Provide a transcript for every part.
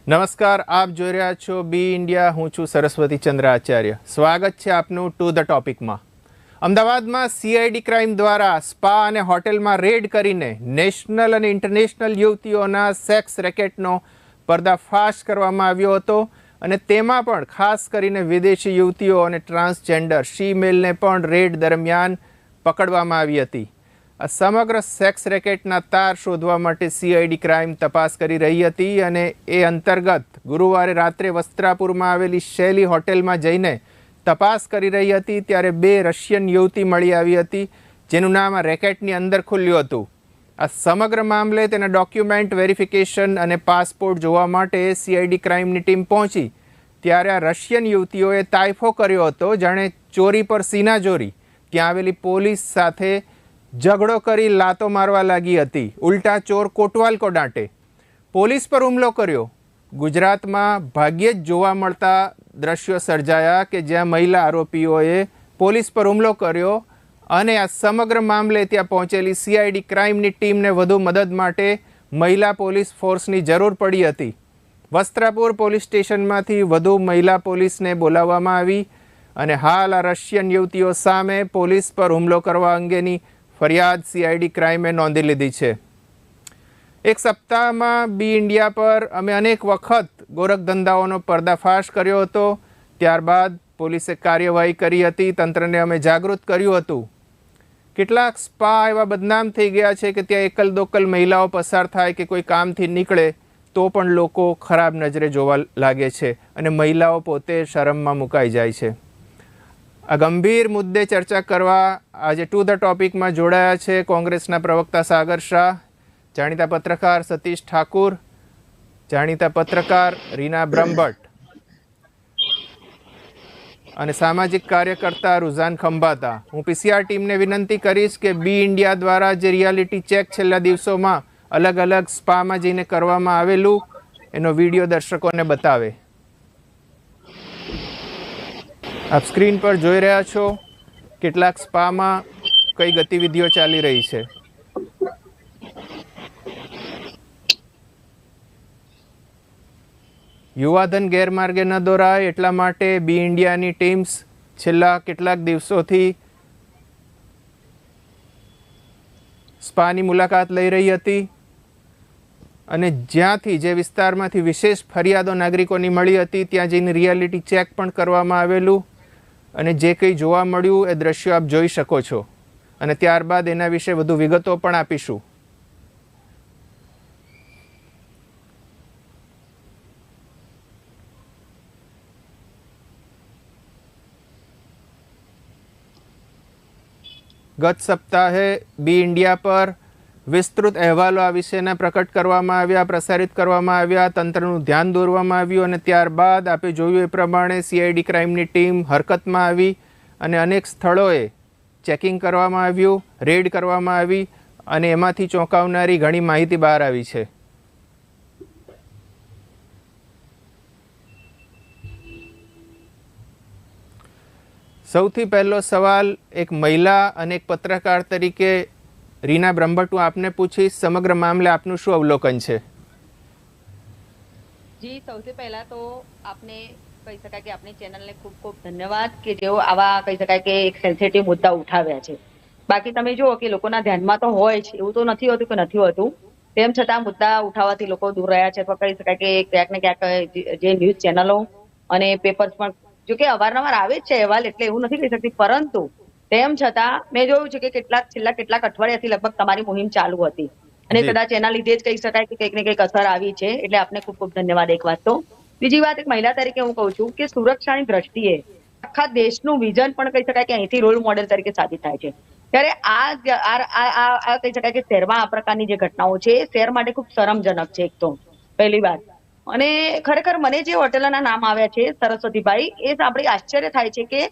નમસ્કાર, આપ જોઈ રહ્યા છો બી ઇન્ડિયા. હું છું સરસ્વતી ચંદ્ર આચાર્ય. સ્વાગત છે આપનું ટુ ધ ટોપિકમાં. અમદાવાદમાં સીઆઈડી ક્રાઇમ દ્વારા સ્પા અને હોટેલમાં રેડ કરીને નેશનલ અને ઇન્ટરનેશનલ યુવતીઓના સેક્સ રેકેટનો પર્દાફાશ કરવામાં આવ્યો હતો અને તેમાં પણ ખાસ કરીને વિદેશી યુવતીઓ અને ટ્રાન્સજેન્ડર શી-મેલને પણ રેડ દરમિયાન પકડવામાં આવી હતી. આ સમગ્ર સેક્સ રેકેટના તાર શોધવા માટે સીઆઈડી ક્રાઇમ તપાસ કરી રહી હતી અને એ અંતર્ગત ગુરુવારે રાત્રે વસ્ત્રાપુરમાં આવેલી શૈલી હોટેલમાં જઈને તપાસ કરી રહી હતી ત્યારે 2 રશિયન યુવતી મળી આવી હતી જેનું નામ આ રેકેટની અંદર ખુલ્યું હતું. આ સમગ્ર મામલે તેના ડોક્યુમેન્ટ વેરિફિકેશન અને પાસપોર્ટ જોવા માટે સીઆઈડી ક્રાઇમની ટીમ પહોંચી ત્યારે આ રશિયન યુવતીઓએ તાઇફો કર્યો હતો, જાણે ચોરી પર સીનાચોરી. ત્યાં આવેલી પોલીસ સાથે ઝઘડો કરી લાતો મારવા લાગી હતી. ઉલટા ચોર કોટવાલ કો ડાંટે. પોલીસ પર હુમલો કર્યો. ગુજરાતમાં ભાગ્યે જ જોવા મળતા દ્રશ્યો સર્જાયા કે જ્યાં મહિલા આરોપીઓએ પોલીસ પર હુમલો કર્યો અને આ સમગ્ર મામલે ત્યાં પહોંચેલી સીઆઈડી ક્રાઇમની ટીમને વધુ મદદ માટે મહિલા પોલીસ ફોર્સની જરૂર પડી હતી. વસ્ત્રાપુર પોલીસ સ્ટેશનમાંથી વધુ મહિલા પોલીસને બોલાવવામાં આવી અને હાલ આ રશિયન યુવતીઓ સામે પોલીસ પર હુમલો કરવા અંગેની ફરિયાદ સીઆઈડી ક્રાઇમે નોંધી લીધી છે. એક સપ્તાહમાં બી ઇન્ડિયા પર અમે અનેક વખત ગોરખધંધાઓનો પર્દાફાશ કર્યો હતો. ત્યારબાદ પોલીસે કાર્યવાહી કરી હતી, તંત્રને અમે જાગૃત કર્યું હતું. કેટલાક સ્પા એવા બદનામ થઈ ગયા છે કે ત્યાં એકલ દોકલ મહિલાઓ પસાર થાય કે કોઈ કામથી નીકળે તો પણ લોકો ખરાબ નજરે જોવા લાગે છે અને મહિલાઓ પોતે શરમમાં મુકાઈ જાય છે. આ ગંભીર મુદ્દે ચર્ચા કરવા આજે ટુ ધ ટોપિકમાં જોડાયા છે કોંગ્રેસના પ્રવક્તા સાગર શાહ, જાણીતા પત્રકાર સતીશ ઠાકુર, જાણીતા પત્રકાર રીના બ્રહ્મભટ્ટ અને સામાજિક કાર્યકર્તા રૂઝાન ખંભાતા. હું પીસીઆર ટીમને વિનંતી કરીશ કે બી ઇન્ડિયા દ્વારા જે રિયાલિટી ચેક છેલ્લા દિવસોમાં અલગ અલગ સ્પામાં જઈને કરવામાં આવેલું એનો વિડીયો દર્શકોને બતાવે. આપ સ્ક્રીન પર જોઈ રહ્યા છો કેટલાક સ્પામાં કઈ ગતિવિધિઓ ચાલી રહી છે. યુવાધન ગેરમાર્ગે ન દોરાય એટલા માટે બી ઇન્ડિયાની ટીમ્સ છેલ્લા કેટલાક દિવસોથી સ્પાની મુલાકાત લઈ રહી હતી અને જ્યાંથી જે વિસ્તારમાંથી વિશેષ ફરિયાદો નાગરિકોની મળી હતી ત્યાં જઈને રિયાલિટી ચેક પણ કરવામાં આવેલું અને જે કંઈ જોવા મળ્યું એ દ્રશ્યો આપ જોઈ શકો છો અને ત્યારબાદ એના વિશે વધુ વિગતો પણ આપીશું. ગત સપ્તાહે બી ઇન્ડિયા પર વિસ્તૃત અહેવાલો આ વિશેના પ્રકટ કરવામાં આવ્યા, પ્રસારિત કરવામાં આવ્યા, તંત્રનું ધ્યાન દોરવામાં આવ્યું અને ત્યારબાદ આપે જોયું એ પ્રમાણે સીઆઈડી ક્રાઇમની ટીમ હરકતમાં આવી અને અનેક સ્થળોએ ચેકિંગ કરવામાં આવ્યું, રેડ કરવામાં આવી અને એમાંથી ચોંકાવનારી ઘણી માહિતી બહાર આવી છે. સૌથી પહેલો સવાલ એક મહિલા અને એક પત્રકાર તરીકે રીના બ્રહ્મભટ્ટ હું આપને પૂછીશ, સમગ્ર મામલે આપનું શું અવલોકન છે? જી, સૌથી પહેલા તો આપને કહી શકાય કે આપની ચેનલને ખૂબ ખૂબ ધન્યવાદ કે જેઓ આવા કહી શકાય કે એક સેન્સિટિવ મુદ્દા ઉઠાવ્યા છે. બાકી તમે જુઓ કે લોકોના ધ્યાનમાં તો હોય જ, એવું તો નથી હોતું કે નથી હોતું, તેમ છતાં મુદ્દા ઉઠાવવાથી લોકો દૂર રહ્યા છે. અથવા કહી શકાય કે ક્યાંક ને ક્યાંક જે ન્યૂઝ ચેનલો અને પેપર્સ પણ જો કે અવારનવાર આવે જ છે અહેવાલ, એટલે એવું નથી કહી શકતી, પરંતુ તેમ છતાં મેં જોયું છે કે છેલ્લા કેટલાક અઠવાડિયાથી લગભગ તમારી મુહિમ ચાલુ હતી અને કદાચ એના લીધે જ કહી શકાય કે કંઈક ને કંઈક અસર આવી છે. એટલે આપને ખૂબ ખૂબ ધન્યવાદ એક વાત તો. બીજી વાત, એક મહિલા તરીકે હું કહું છું કે સુરક્ષાની દ્રષ્ટિએ આખા દેશનું વિઝન પણ કહી શકાય કે અહીંથી રોલ મોડેલ તરીકે સાબિત થાય છે. ત્યારે આ કહી શકાય કે શહેરમાં આ પ્રકારની જે ઘટનાઓ છે એ શહેર માટે ખૂબ શરમજનક છે. એક તો પહેલી વાત. અને ખરેખર મને જે હોટેલોના નામ આવ્યા છે સરસ્વતીભાઈ, એ સાંભળી આશ્ચર્ય થાય છે કે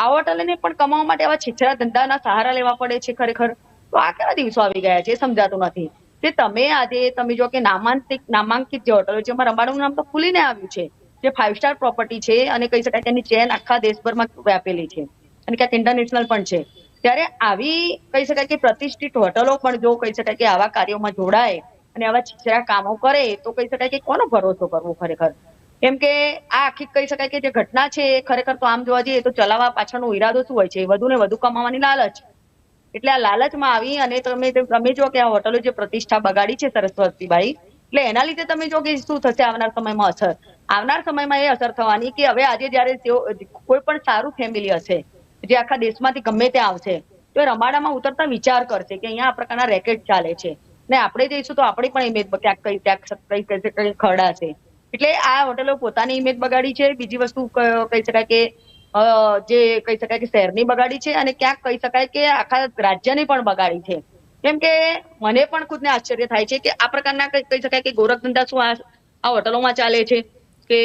આ હોટલોને પણ કમાવા માટે આવા છીછરા ધંધાના સહારા લેવા પડે છે. ખરેખર તો આ કેવા દિવસો આવી ગયા છે સમજાતું નથી. તે તમે આજે તમે જો કે નામાંકિત જે હોટલો છે, એમાં રબારીનું નામ તો ખુલીને આવ્યું છે, જે 5 સ્ટાર પ્રોપર્ટી છે અને કહી શકાય કે એની ચેન આખા દેશભરમાં વ્યાપેલી છે અને ક્યાંક ઇન્ટરનેશનલ પણ છે. ત્યારે આવી કહી શકાય કે પ્રતિષ્ઠિત હોટલો પણ જો કહી શકાય કે આવા કાર્યોમાં જોડાય અને આવા છીછરા કામો કરે તો કહી શકાય કે કોનો ભરોસો કરવો ખરેખર. કેમ કે આ આખી કહી શકાય કે જે ઘટના છે એ ખરેખર તો આમ જોવા જઈએ તો ચલાવવા પાછળનો ઈરાદો શું હોય છે? વધુ ને વધુ કમાવાની લાલચ. એટલે આ લાલચમાં આવી અને તમે જો કે આ હોટલો જે પ્રતિષ્ઠા બગાડી છે સરસ્વતીભાઈ, એટલે એના લીધે તમે જો કે શું થશે આવનાર સમયમાં અસર. આવનાર સમયમાં એ અસર થવાની કે હવે આજે જયારે કોઈ પણ સારું ફેમિલી હશે જે આખા દેશમાંથી ગમે ત્યાં આવશે તો એ રમાડામાં ઉતરતા વિચાર કરશે કે અહીંયા આ પ્રકારના રેકેટ ચાલે છે ને આપણે જઈશું તો આપણી પણ ઇમેજ ક્યાંક કઈ ખરડાશે. એટલે આ હોટલો પોતાની ઇમેજ બગાડી છે. બીજી વસ્તુ કહી શકાય કે જે કહી શકાય કે શહેરની બગાડી છે અને ક્યાંક કહી શકાય કે આખા રાજ્યની પણ બગાડી છે. કેમ કે મને પણ ખુદને આશ્ચર્ય થાય છે કે આ પ્રકારના કહી શકાય કે ગોરખધંધા શું આ હોટલોમાં ચાલે છે કે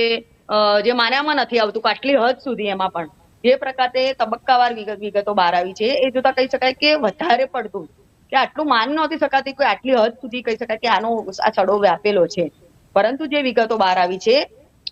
જે માન્યામાં નથી આવતું કે આટલી હદ સુધી એમાં પણ જે પ્રકારે તબક્કાવાર વિગતો બહાર આવી છે એ જોતા કહી શકાય કે વધારે પડતું કે આટલું માન નહોતી શકાતી કે આટલી હદ સુધી કહી શકાય કે આ સડો વ્યાપેલો છે. પરંતુ જે વિગતો બહાર આવી છે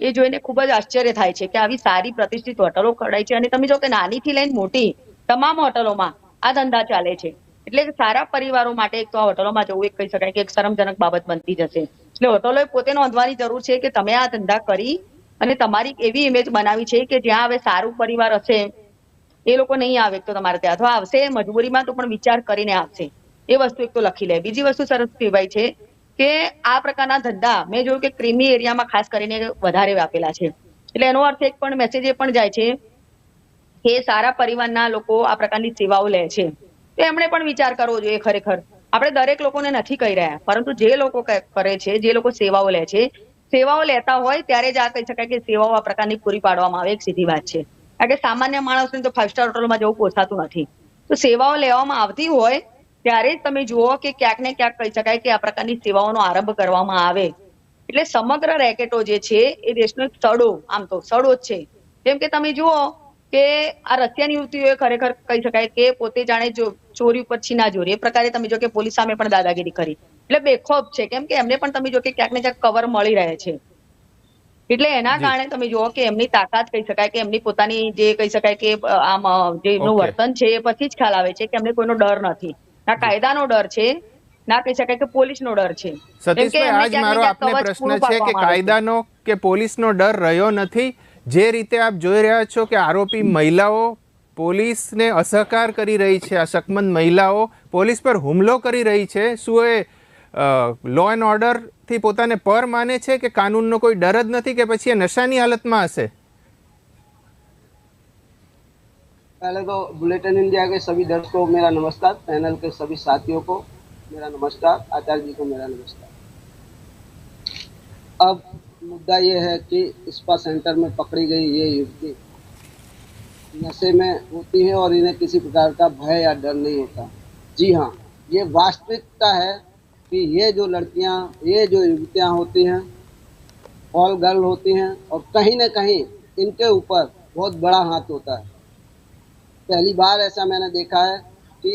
એ જોઈને ખૂબ જ આશ્ચર્ય થાય છે કે આવી સારી પ્રતિષ્ઠિત હોટલો ખડાઈ છે અને તમે જો કે નાનીથી લઈને મોટી તમામ હોટલોમાં આ ધંધા ચાલે છે. એટલે સારા પરિવારો માટે એક તો આ હોટલોમાં જવું એક કહી શકાય કે એક શરમજનક બાબત બનતી જશે. એટલે હોટલોએ પોતે નોંધવાની જરૂર છે કે તમે આ ધંધા કરી અને તમારી એવી ઇમેજ બનાવી છે કે જ્યાં હવે સારું પરિવાર હશે એ લોકો નહીં આવે તો તમારે ત્યાં અથવા આવશે મજબૂરીમાં તો પણ વિચાર કરીને આવશે. એ વસ્તુ એક તો લખી લે. બીજી વસ્તુ સરસ કહેવાય છે કે આ પ્રકારના ધંધા મેં જોયું કે ક્રીમી એરિયામાં ખાસ કરીને વધારે વ્યાપેલા છે. એટલે એનો અર્થ એક પણ મેસેજ એ પણ જાય છે કે સારા પરિવારના લોકો આ પ્રકારની સેવાઓ લે છે તો એમણે પણ વિચાર કરવો જોઈએ ખરેખર. આપણે દરેક લોકોને નથી કહી રહ્યા પરંતુ જે લોકો કરે છે જે લોકો સેવાઓ લે છે સેવાઓ લેતા હોય ત્યારે જ આ કહી શકાય કે સેવાઓ આ પ્રકારની પૂરી પાડવામાં આવે એક સીધી વાત છે. કારણ કે સામાન્ય માણસને તો 5 સ્ટાર હોટલમાં જવું પોસાતું નથી. તો સેવાઓ લેવામાં આવતી હોય ત્યારે જ તમે જુઓ કે ક્યાંક ને ક્યાંક કહી શકાય કે આ પ્રકારની સેવાઓનો આરંભ કરવામાં આવે. એટલે સમગ્ર રેકેટો જે છે એ દેશનો એક સડો આમ તો સડો જ છે. જેમ કે તમે જુઓ કે આ રશિયાની યુવતીઓએ ખરેખર કહી શકાય કે પોતે જાણે ચોરી ઉપર છીના ચોરી એ પ્રકારે તમે જો કે પોલીસ સામે પણ દાદાગીરી કરી. એટલે બેખોફ છે કેમ કે એમને પણ તમે જો કે ક્યાંક ને ક્યાંક કવર મળી રહે છે. એટલે એના કારણે તમે જુઓ કે એમની તાકાત કહી શકાય કે એમની પોતાની જે કહી શકાય કે આમ જે એમનું વર્તન છે એ પછી જ ખ્યાલ આવે છે કે એમને કોઈનો ડર નથી. ના કાયદાનો ડર છે ના કહી શકાય કે પોલીસનો ડર છે. સતીશભાઈ, આજ મારો આપને પ્રશ્ન છે કે કાયદાનો કે પોલીસનો ડર રહ્યો નથી. જે રીતે આપ જોઈ રહ્યા છો કે આરોપી મહિલાઓ પોલીસને અસહકાર કરી રહી છે, આ શકમંદ મહિલાઓ પોલીસ પર હુમલો કરી રહી છે, શું એ લો એન્ડ ઓર્ડરથી પોતાને પર માને છે કે કાનૂનનો કોઈ ડર જ નથી કે પછી એ નશાની હાલતમાં હશે? पहले तो बुलेटिन इंडिया के सभी दर्शकों को मेरा नमस्कार, पैनल के सभी साथियों को मेरा नमस्कार, आचार्य जी को मेरा नमस्कार। अब मुद्दा ये है कि स्पा सेंटर में पकड़ी गई ये युवती नशे में होती है और इन्हें किसी प्रकार का भय या डर नहीं होता। जी हाँ, ये वास्तविकता है कि ये जो लड़कियां, ये जो युवतियां होती हैं, ऑल गर्ल होती हैं और कहीं न कहीं इनके ऊपर बहुत बड़ा हाथ होता है। पहली बार ऐसा मैंने देखा है कि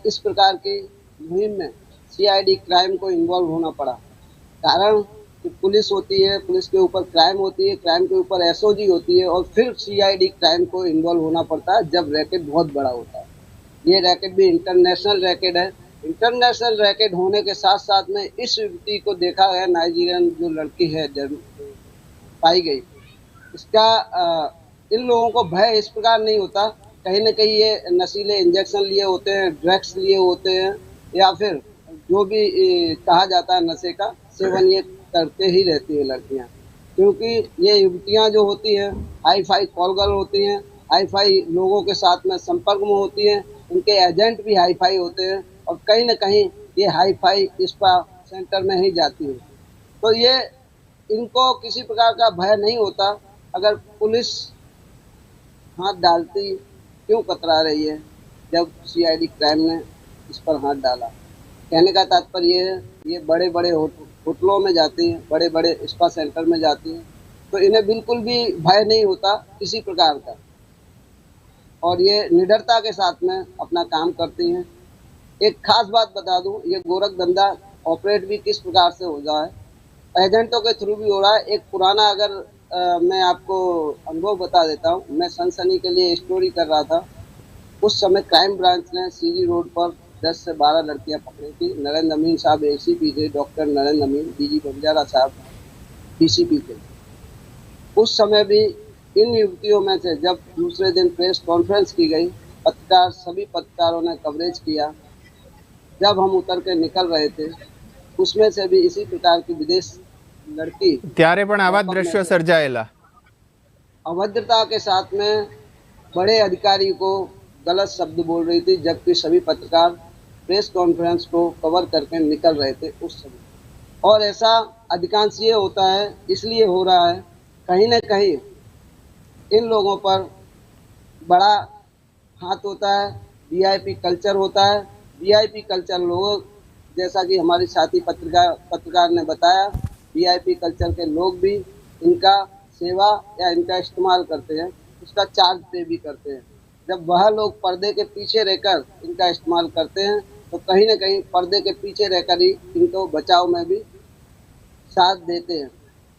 इस प्रकार की मुहिम में सीआईडी क्राइम को इन्वॉल्व होना पड़ा। कारण कि पुलिस होती है, पुलिस के ऊपर क्राइम होती है, क्राइम के ऊपर एसओजी होती है और फिर सीआईडी क्राइम को इन्वॉल्व होना पड़ता है जब रैकेट बहुत बड़ा होता है। ये रैकेट भी इंटरनेशनल रैकेट है। इंटरनेशनल रैकेट होने के साथ साथ में इस युवती को देखा गया, नाइजीरियन जो लड़की है पाई गई, इसका इन लोगों को भय इस प्रकार नहीं होता। कहीं न कहीं ये नशीले इंजेक्शन लिए होते हैं, ड्रग्स लिए होते हैं या फिर जो भी कहा जाता है नशे का सेवन ये करते ही रहती है लड़कियां। क्योंकि ये युवतियां जो होती हैं हाई फाई कॉल गर्ल होती हैं, हाई फाई लोगों के साथ में संपर्क में होती हैं, उनके एजेंट भी हाई फाई होते हैं और कहीं न कहीं ये हाई फाई स्पा सेंटर में ही जाती है। तो ये इनको किसी प्रकार का भय नहीं होता। अगर पुलिस हाथ डालती क्यों कतरा रही है जब सीआईडी क्राइम ने इस पर हाथ डाला? कहने का तात्पर्य है ये बड़े बड़े होटलों में जाती हैं, बड़े बड़े स्पा सेंटर में जाती हैं, तो इन्हें बिल्कुल भी भय नहीं होता किसी प्रकार का और ये निडरता के साथ में अपना काम करती हैं। एक खास बात बता दूं, ये गोरख धंधा ऑपरेट भी किस प्रकार से हो रहा है, एजेंटों के थ्रू भी हो रहा है। एक पुराना अगर मैं आपको अनुभव बता देता हूँ। मैं सनसनी के लिए स्टोरी कर रहा था, उस समय क्राइम ब्रांच ने सीजी रोड पर 10 से 12 लड़कियां पकड़ी थी। नरेंद्र अमीन साहब एसीपी थे, डॉक्टर नरेंद्र अमीन, डीजी बंजारा साहब डीसीपी थे। उस समय भी इन युवतियों में से जब दूसरे दिन प्रेस कॉन्फ्रेंस की गई, सभी पत्रकारों ने कवरेज किया, जब हम उतर के निकल रहे थे उसमें से भी इसी प्रकार की विदेश लड़की ત્યારે પણ આવા જ દ્રશ્યો સર્જાયેલા। अभद्रता के साथ में बड़े अधिकारी को गलत शब्द बोल रही थी, जबकि सभी पत्रकार प्रेस कॉन्फ्रेंस को कवर करके निकल रहे थे उस समय। और ऐसा अधिकांश ये होता है, इसलिए हो रहा है कहीं न कहीं इन लोगों पर बड़ा हाथ होता है, वीआईपी कल्चर होता है। वीआईपी कल्चर लोगों, जैसा कि हमारी साथी पत्रकार ने बताया, वीआईपी कल्चर के लोग भी इनका सेवा या इनका इस्तेमाल करते हैं, उसका चार्ज पे भी करते हैं। जब वह लोग पर्दे के पीछे रहकर इनका इस्तेमाल करते हैं तो कहीं न कहीं पर्दे के पीछे रहकर ही इनको बचाव में भी साथ देते हैं।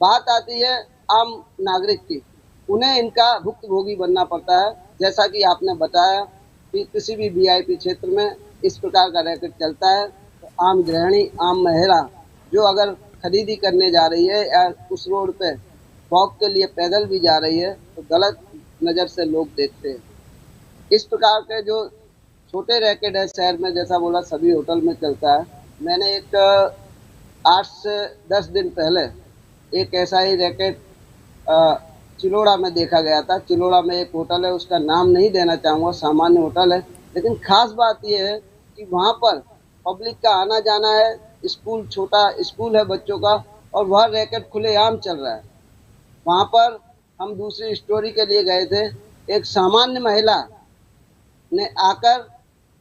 बात आती है आम नागरिक की, उन्हें इनका भुक्तभोगी बनना पड़ता है। जैसा कि आपने बताया कि किसी भी वीआईपी क्षेत्र में इस प्रकार का रैकेट चलता है तो आम गृहिणी, आम महिला जो अगर खरीदी करने जा रही है या उस रोड पे वॉक के लिए पैदल भी जा रही है तो गलत नज़र से लोग देखते हैं। इस प्रकार के जो छोटे रैकेट है शहर में, जैसा बोला सभी होटल में चलता है। मैंने एक 8 से 10 दिन पहले एक ऐसा ही रैकेट चिलोड़ा में देखा गया था। चिलोड़ा में एक होटल है, उसका नाम नहीं देना चाहूँगा, सामान्य होटल है, लेकिन खास बात यह है कि वहाँ पर पब्लिक का आना जाना है, स्कूल, छोटा स्कूल है बच्चों का, और वह रैकेट खुलेआम चल रहा है। वहाँ पर हम दूसरी स्टोरी के लिए गए थे, एक सामान्य महिला ने आकर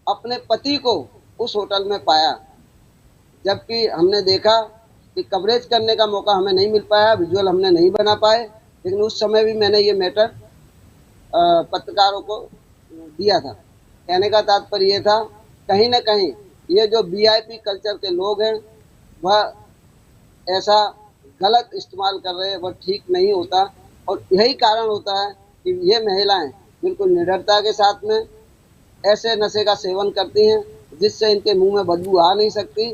अपने पति को उस होटल में पाया, जबकि हमने देखा कि कवरेज करने का मौका हमें नहीं मिल पाया, विजुअल हमने नहीं बना पाए, लेकिन उस समय भी मैंने ये मैटर पत्रकारों को दिया था। कहने का तात्पर्य ये था, कहीं न कहीं ये जो वीआईपी कल्चर के लोग हैं वह ऐसा गलत इस्तेमाल कर रहे हैं, वह ठीक नहीं होता। और यही कारण होता है कि ये महिलाएं बिल्कुल निडरता के साथ में ऐसे नशे का सेवन करती हैं जिससे इनके मुंह में बदबू आ नहीं सकती,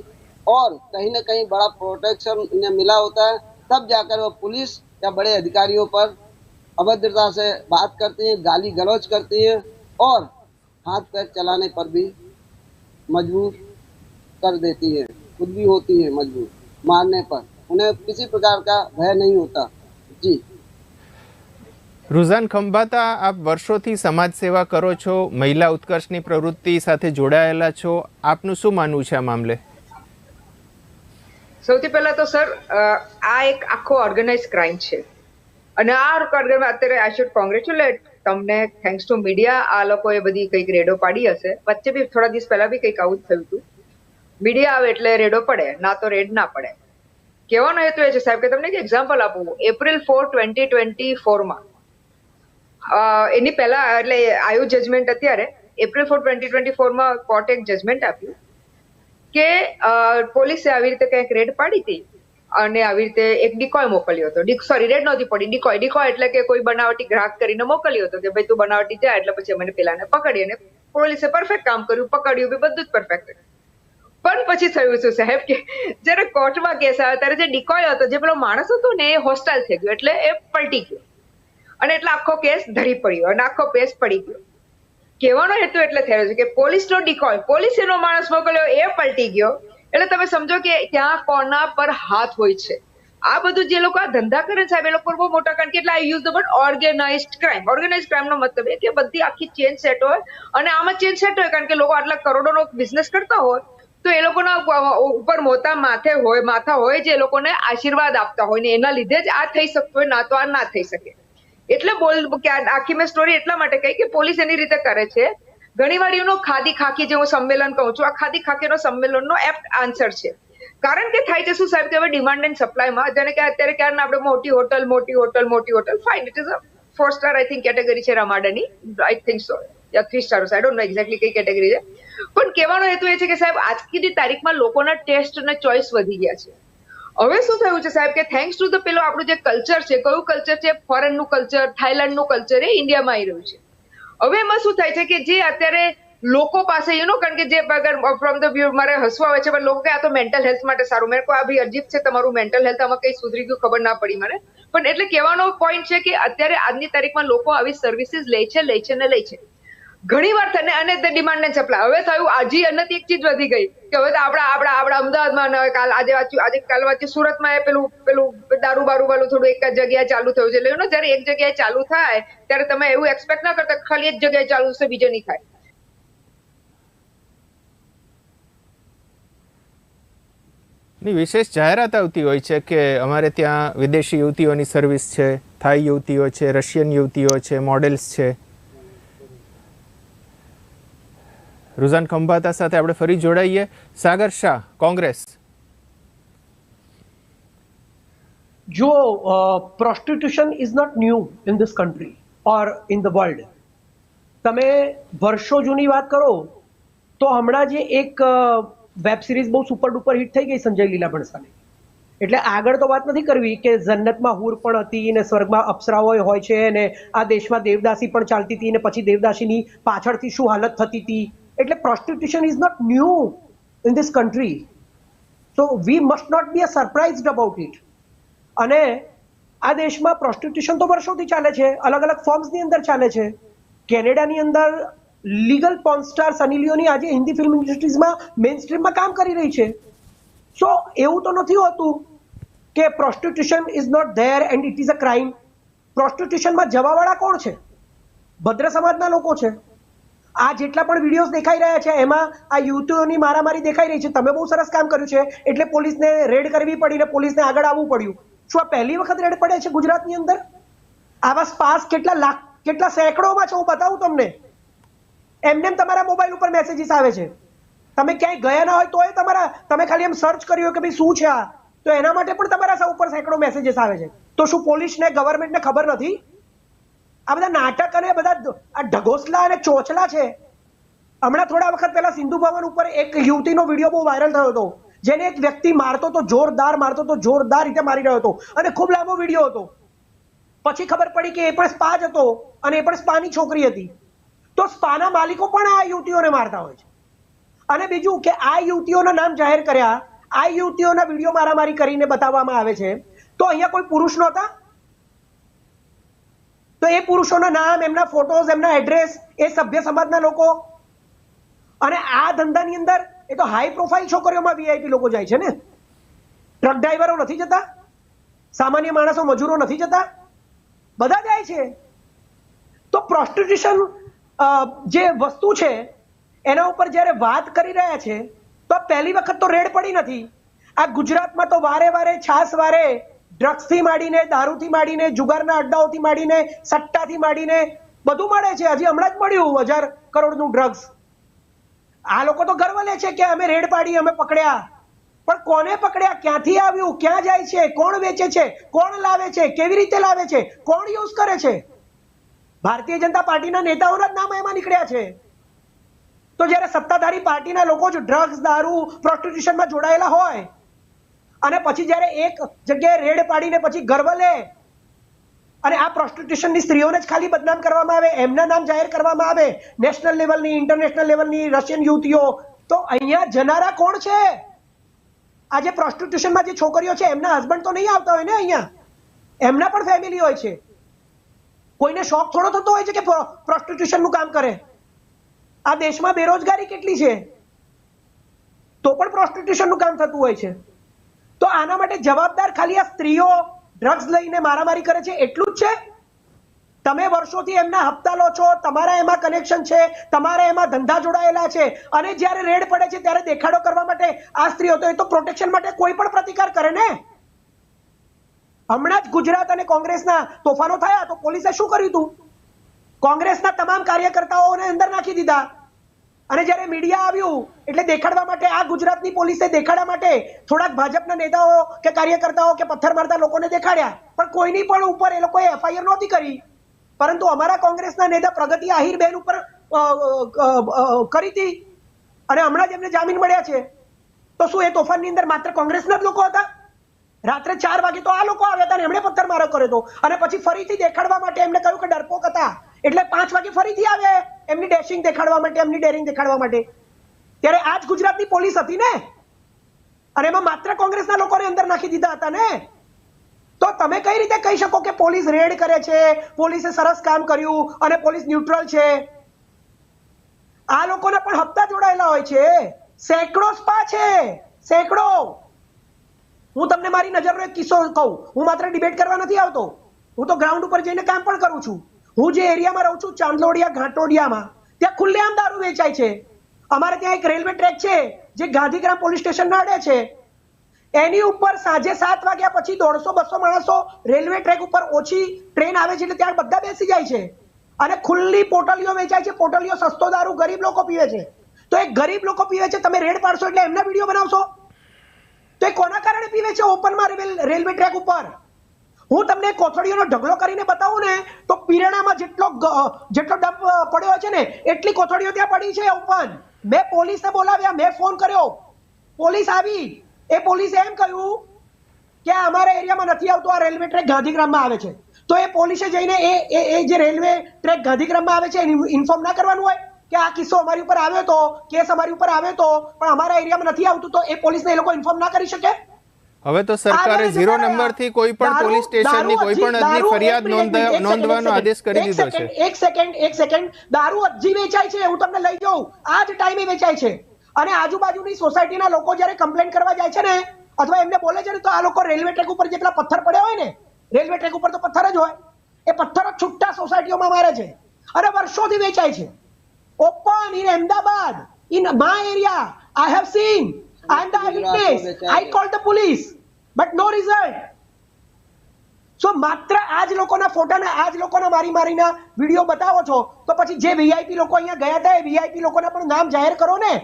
और कहीं न कहीं बड़ा प्रोटेक्शन इन्हें मिला होता है। तब जाकर वो पुलिस या बड़े अधिकारियों पर अभद्रता से बात करती हैं, गाली गलौज करती हैं, और हाथ पैर चलाने पर भी मजबूर कर देती है, खुद भी होती है मजबूर मारने पर। उन्हें किसी प्रकार का भय नहीं होता। जी रुझान खंभाता, आप વર્ષોથી સમાજ સેવા કરો છો, મહિલા ઉત્કર્ષની પ્રવૃત્તિ સાથે જોડાયેલા છો, આપનું શું માનવું છે આ મામલે? સૌથી પહેલા તો સર, આ એક આખો ઓર્ગેનાઇઝ ક્રાઇમ છે, અને આ ઓર્ગેનાઇઝ અત્યારે આઈ શુડ કોંગ્રેચ્યુલેટ તમને, થેન્ક્સ ટુ મીડિયા, આ લોકોએ બધી કંઈક રેડો પાડી હશે। વચ્ચે બી થોડા દિવસ પહેલા બી કંઈક આવું જ થયું હતું। મીડિયા આવે એટલે રેડો પડે, ના તો રેડ ના પડે। કહેવાનો હેતુ એ છે સાહેબ કે તમને એક એક્ઝામ્પલ આપું। એપ્રિલ 4, 2024 એની પહેલા, એટલે આવ્યું જજમેન્ટ અત્યારે, એપ્રિલ 4, 2024 કોર્ટે એક જજમેન્ટ આપ્યું કે પોલીસે આવી રીતે કંઈક રેડ પાડી હતી અને આવી રીતે એક ડિકોય મોકલ્યો હતો। સોરી, રેડ નહોતી પડી, ડિકોય એટલે કે કોઈ બનાવટી ગ્રાહક કરીને મોકલ્યો હતો કે ભાઈ તું બનાવટી જાય એટલે પછી અમે પેલાને પકડીએ, અને પોલીસે પરફેક્ટ કામ કર્યું, પકડ્યું બી, બધું જ પરફેક્ટ। પણ પછી થયું શું સાહેબ કે જ્યારે કોર્ટમાં કેસ આવ્યો ત્યારે જે ડિકોય હતો, જે પેલો માણસ હતો ને, એ હોસ્ટાઇલ થઈ ગયો, એટલે એ પલટી ગયો, અને એટલે આખો કેસ ધરી પડ્યો અને આખો કેસ પડી ગયો। કહેવાનો હેતુ એટલે થયો છે કે પોલીસનો ડિકોય, પોલીસ એનો માણસ મોકલ્યો, એ પલટી ગયો, એટલે તમે સમજો કે ત્યાં કોના પર હાથ હોય છે। આ બધું જે લોકો આ ધંધા કરે સાહેબ, એ લોકો બહુ મોટા, કારણ કે એટલે I use the word organized crime. Organized ક્રાઇમનો મતલબ એ કે બધી આખી ચેન સેટ હોય, અને આમાં ચેન સેટ હોય કારણ કે લોકો આટલા કરોડોનો બિઝનેસ કરતા હોય તો એ લોકોના ઉપર માથા હોય જે લોકોને આશીર્વાદ આપતા હોય, ને એના લીધે જ આ થઈ શકતું હોય, ના તો આ ના થઈ શકે। એટલે આખી મેં સ્ટોરી એટલા માટે કહી કે પોલીસ એની રીતે કરે છે। ઘણી વાર એનો ખાદી ખાકી જે હું સંમેલન કહું છું, આ ખાદી ખાકીનો સંમેલનનો એપ્ટ આન્સર છે। કારણ કે થાય છે શું સાહેબ કે હવે ડિમાન્ડ એન્ડ સપ્લાયમાં, જેને કે અત્યારે ક્યારે આપણે મોટી hotel, fine, it is a 4 star I think category છે રમાડાની, I think so, yeah 3 star, I don't know exactly કઈ કેટેગરી છે। પણ કહેવાનો હેતુ એ છે કે સાહેબ આજની તારીખમાં લોકોના ટેસ્ટ અને ચોઇસ વધી ગયા છે। હવે શું થયું છે સાહેબ કે થેન્ક્સ ટુ ધ પેલો આપણું જે કલ્ચર છે, કયું કલ્ચર છે, ફોરેનનું કલ્ચર, થાઈલેન્ડનું કલ્ચર, એ ઇન્ડિયામાં આવી રહ્યું છે। હવે એમાં શું થાય છે કે જે અત્યારે લોકો પાસે કારણ કે જે અગર ફ્રોમ ધ વ્યૂ મારે હસવા આવે છે પણ લોકો કે આ તો મેન્ટલ હેલ્થ માટે સારું. મેં કહ્યું આ ભાઈ અજીબ છે તમારું મેન્ટલ હેલ્થ, આમાં કઈ સુધરી ગયું ખબર ના પડી મને. પણ એટલે કહેવાનો પોઈન્ટ છે કે અત્યારે આજની તારીખમાં લોકો આવી સર્વિસીસ લે છે. ઘણી વાર થઈને અને તે ડિમાન્ડ ને સપ્લાય હવે થયું. આજે એનાથી એક ચીજ વધી ગઈ કે હવે તો આપણા અમદાવાદમાં આજે કાલ વાંચી સુરતમાં પેલું દારૂ વાળું થોડું એક જ જગ્યાએ ચાલુ થયું છે. એટલે જયારે એક જગ્યાએ ચાલુ થાય ત્યારે તમે એવું એક્સપેક્ટ ના કરતા ખાલી એક જગ્યાએ ચાલુ થશે બીજે નહીં થાય. ની વિશેષ જાહેરાત આવતી હોય છે કે અમારે ત્યાં વિદેશી યુવતીઓની સર્વિસ છે, થાઈ યુવતીઓ છે, રશિયન યુવતીઓ છે, મોડેલ્સ છે. रुझान खंभाता साथे આપણે ફરી જોડાઈએ. સાગર શાહ, કોંગ્રેસ. जो prostitution is not new in this country और इन द वर्ल्ड. તમે વર્ષો જૂની વાત કરો તો હમણાં જે એક વેબ સિરીઝ બહુ સુપર ડુપર હિટ થઈ ગઈ સંજય લીલા ભણસાલી, એટલે આગળ તો વાત નથી કરવી કે જન્નતમાં હૂર પણ હતી ને સ્વર્ગમાં અપ્સરાઓ હોય છે ને આ દેશમાં દેવદાસી પણ ચાલતી હતી ને પછી દેવદાસીની પાછળથી શું હાલત થતી હતી. એટલે prostitution is not new in this country, so we must not be surprised about it. અને આ દેશમાં પ્રોસ્ટિટ્યુશન તો વર્ષોથી ચાલે છે, અલગ અલગ ફોર્મ્સની અંદર ચાલે છે. કેનેડાની અંદર legal porn star Sunny Leone આજે હિન્દી ફિલ્મ ઇન્ડસ્ટ્રીઝમાં મેઇન સ્ટ્રીમમાં કામ કરી રહી છે. સો એવું તો નથી હોતું કે prostitution is not there and it is a crime. પ્રોસ્ટિટ્યુશનમાં જવાવાળા કોણ છે? ભદ્ર સમાજના લોકો છે. આ જેટલા પણ વિડીયોઝ દેખાઈ રહ્યા છે એમાં આ યુવતીઓની મારામારી દેખાઈ રહી છે. તમે બહુ સરસ કામ કર્યું છે એટલે પોલીસને રેડ કરવી પડી ને પોલીસને આગળ આવવું પડ્યું. શું આ પહેલી વખત રેડ પડે છે ગુજરાતની અંદર? આવા સ્પાસ કેટલા સેંકડોમાં છે, હું બતાવું તમને. એમને તમારા મોબાઈલ ઉપર મેસેજીસ આવે છે. તમે ક્યાંય ગયા ના હોય તોય તમે ખાલી એમ સર્ચ કર્યું કે ભાઈ શું છે આ, તો એના માટે પણ તમારા ઉપર સેંકડો મેસેજીસ આવે છે. તો શું પોલીસને ગવર્મેન્ટને ખબર નથી? આ બધા નાટક અને બધા આ ઢગોસલા અને ચોચલા છે. હમણાં થોડા વખત પહેલા સિંધુ ભવન ઉપર એક યુવતીનો વિડીયો બહુ વાયરલ થયો હતો, જેને એક વ્યક્તિ મારતો તો જોરદાર રીતે મારી રહ્યો હતો અને ખૂબ લાંબો વિડીયો હતો. પછી ખબર પડી કે એ પણ સ્પા જ હતો અને એ પણ સ્પાની છોકરી હતી. તો સ્પાના માલિકો પણ આ યુવતીઓને મારતા હોય છે. અને બીજું કે આ યુવતીઓના નામ જાહેર કર્યા, આ યુવતીઓના વિડીયો મારામારી કરીને બતાવવામાં આવે છે. તો અહીંયા કોઈ પુરુષ નહોતા? તો એ પુરુષોના નામ, એમના ફોટોઝ, એમના એડ્રેસ, એ સભ્ય સમાજના લોકો. અને આ ધંધાની અંદર એ તો હાઈ પ્રોફાઇલ છોકરીઓમાં વીઆઈપી લોકો જાય છે ને. ટ્રક ડ્રાઈવરો નથી જતા? સામાન્ય માણસો, મજૂરો નથી જતા? બધા જાય છે. તો પ્રોસ્ટિટ્યુશન જે વસ્તુ છે એના ઉપર જ્યારે વાત કરી રહ્યા છે તો પહેલી વખત તો રેડ પડી નથી. આ ગુજરાતમાં તો વારે છાસ વારે ડ્રગ્સથી માંડીને, દારૂથી માંડીને, જુગારના અડ્ડાઓથી માંડીને, સટ્ટાથી માંડીને બધું મળે છે. હજી હમણાં જ મળ્યું 1000 કરોડનું ડ્રગ્સ. આ લોકો તો ગર્વ લે છે કે અમે રેડ પાડી, અમે પકડ્યા. પણ કોને પકડ્યા? ક્યાંથી આવ્યું? ક્યાં જાય છે? કોણ વેચે છે? કોણ લાવે છે? કેવી રીતે લાવે છે? કોણ યુઝ કરે છે? ભારતીય જનતા પાર્ટીના નેતાઓના જ નામ એમાં નીકળ્યા છે. તો જ્યારે સત્તાધારી પાર્ટીના લોકો જ ડ્રગ્સ, દારૂ, પ્રોસ્ટિટ્યુશનમાં જોડાયેલા હોય અને પછી જ્યારે એક જગ્યાએ રેડ પાડીને પછી ગર્વ લે અને આ પ્રોસ્ટિટ્યુશનની સ્ત્રીઓને જ ખાલી બદનામ કરવામાં આવે, એમના નામ જાહેર કરવામાં આવે, નેશનલ લેવલની, ઇન્ટરનેશનલ લેવલની રશિયન યુવતીઓ, તો અહીંયા જનારા કોણ છે? આજે પ્રોસ્ટિટ્યુશનમાં જે છોકરીઓ છે એમના હસબન્ડ તો નહીં આવતા હોય ને અહીંયા, એમના પણ ફેમિલી હોય છે. કોઈને શોખ થોડો થતો હોય છે કે પ્રોસ્ટિટ્યુશનનું કામ કરે? આ દેશમાં બેરોજગારી કેટલી છે, તો પણ પ્રોસ્ટિટ્યુશનનું કામ થતું હોય છે. તો આના માટે જવાબદાર ખાલી આ સ્ત્રીઓ ડ્રગ્સ લઈને મારામારી કરે છે એટલું જ છે? તમે વર્ષોથી એમના હપ્તા લો છો, તમારા એમાં કનેક્શન છે, તમારા એમાં ધંધા જોડાયેલા છે, અને જ્યારે રેડ પડે છે ત્યારે દેખાડો કરવા માટે આ સ્ત્રીઓ, તો એ તો પ્રોટેક્શન માટે કોઈ પણ પ્રતિકાર કરે ને. હમણાં જ ગુજરાત અને કોંગ્રેસના તોફાનો થયા તો પોલીસે શું કર્યું હતું? કોંગ્રેસના તમામ કાર્યકર્તાઓને અંદર નાખી દીધા. અને જ્યારે મીડિયા આવ્યું એટલે દેખાડવા માટે આ ગુજરાતની પોલીસે દેખાડવા માટે થોડાક ભાજપના નેતાઓ કે કાર્યકર્તાઓ કે પથ્થર મારતા લોકોને દેખાડ્યા, પણ કોઈની પણ ઉપર એ લોકોએ એફઆઈઆર નહોતી કરી. પરંતુ અમારા કોંગ્રેસના નેતા પ્રગતિ આહિરબેન ઉપર કરી હતી અને હમણાં જ એમને જામીન મળ્યા છે. તો શું એ તોફાનની અંદર માત્ર કોંગ્રેસના જ લોકો હતા? રાત્રે 4 વાગે તો આ લોકો આવ્યા હતા અને એમણે પથ્થર મારો કર્યો હતો અને પછી ફરીથી દેખાડવા માટે એમને કહ્યું કે ડરપોક હતા, એટલે 5 વાગે ફરીથી આવે એમની ડેશિંગ દેખાડવા માટે, એમની ડેરિંગ દેખાડવા માટે. ત્યારે આ જ ગુજરાતની પોલીસ હતી ને, અને એમાં માત્ર કોંગ્રેસના લોકોને અંદર નાખી દીધા હતા ને. તો તમે કઈ રીતે કહી શકો કે પોલીસ રેડ કરે છે, પોલીસે સરસ કામ કર્યું અને પોલીસ ન્યુટ્રલ છે? આ લોકોને પણ હપ્તા જોડાયેલા હોય છે, સેંકડો સ્પા છે, સેંકડો. હું તમને મારી નજરનો એક કિસ્સો કહું. હું માત્ર ડિબેટ કરવા નથી આવતો, હું તો ગ્રાઉન્ડ ઉપર જઈને કામ પણ કરું છું. હું જે એરિયામાં રહું છું, ચાંદલોડિયા ઘાટોડિયામાં, ત્યાં ખુલ્લેઆમ દારૂ વેચાય છે. અમારે ત્યાં એક રેલવે ટ્રેક છે જે ગાંધીગ્રામ પોલીસ સ્ટેશન ના અડે છે. એની ઉપર સાંજે 7 વાગ્યા પછી 150-200 માણસો રેલવે ટ્રેક ઉપર ઓછી ટ્રેન આવે છે એટલે ત્યાં બધા બેસી જાય છે અને ખુલ્લી પોટલીઓ વેચાય છે. પોટલીઓ સસ્તો દારૂ ગરીબ લોકો પીવે છે. તો એ ગરીબ લોકો પીવે છે, તમે રેડ પાડશો એટલે એમના વિડીયો બનાવશો? તો એ કોના કારણે પીવે છે ઓપનમાં રેલવે ટ્રેક ઉપર? હું તમને કોથળીઓનો ઢગલો કરીને બતાવું ને તો પીરણામાં જેટલો ડબ પડ્યો છે ને એટલી કોથળીઓ ત્યાં પડી છે ઓપન. મેં પોલીસને બોલાવ્યા, મેં ફોન કર્યો, પોલીસ આવી. એ પોલીસે એમ કહ્યું કે અમારા એરિયામાં નથી આવતું, આ રેલવે ટ્રેક ગાંધીગ્રામમાં આવે છે. તો એ પોલીસે જઈને એ જે રેલવે ટ્રેક ગાંધીગ્રામમાં આવે છે ઇન્ફોર્મ ના કરવાનું હોય કે આ કિસ્સો અમારી ઉપર આવ્યો તો, કેસ અમારી ઉપર આવ્યો તો, પણ અમારા એરિયામાં નથી આવતું, તો એ પોલીસને એ લોકો ઇન્ફોર્મ ના કરી શકે? હવે તો સરકારે 0 નંબરથી કોઈ પણ પોલીસ સ્ટેશનની કોઈ પણ હદની ફરિયાદ નોંધવાનો આદેશ કરી દીધો છે. એક સેકન્ડ, દારૂ હજી વેચાય છે, હું તમને લઈ જાઉં. આ જ ટાઈમે વેચાય છે અને આજુબાજુની સોસાયટીના લોકો જ્યારે કમ્પ્લેન કરવા જાય છે ને અથવા એમને બોલે છે ને તો આ લોકો રેલવે ટ્રેક ઉપર જેટલા પથ્થર પડ્યા હોય ને, રેલવે ટ્રેક ઉપર તો પથ્થર જ હોય, એ પથ્થરો છૂટા સોસાયટીઓમાં મારે છે અને વર્ષોથી વેચાય છે. Open in Ahmedabad, in my area, I have seen, I am the eyewitness, I called the police but no result. So માત્ર આ જ લોકોના ફોટાને આ જ લોકોના મારીના વિડીયો બતાવો છો, તો પછી જે વીઆઈપી લોકો અહીંયા ગયા હતા એ વીઆઈપી લોકોના પણ નામ જાહેર કરો ને.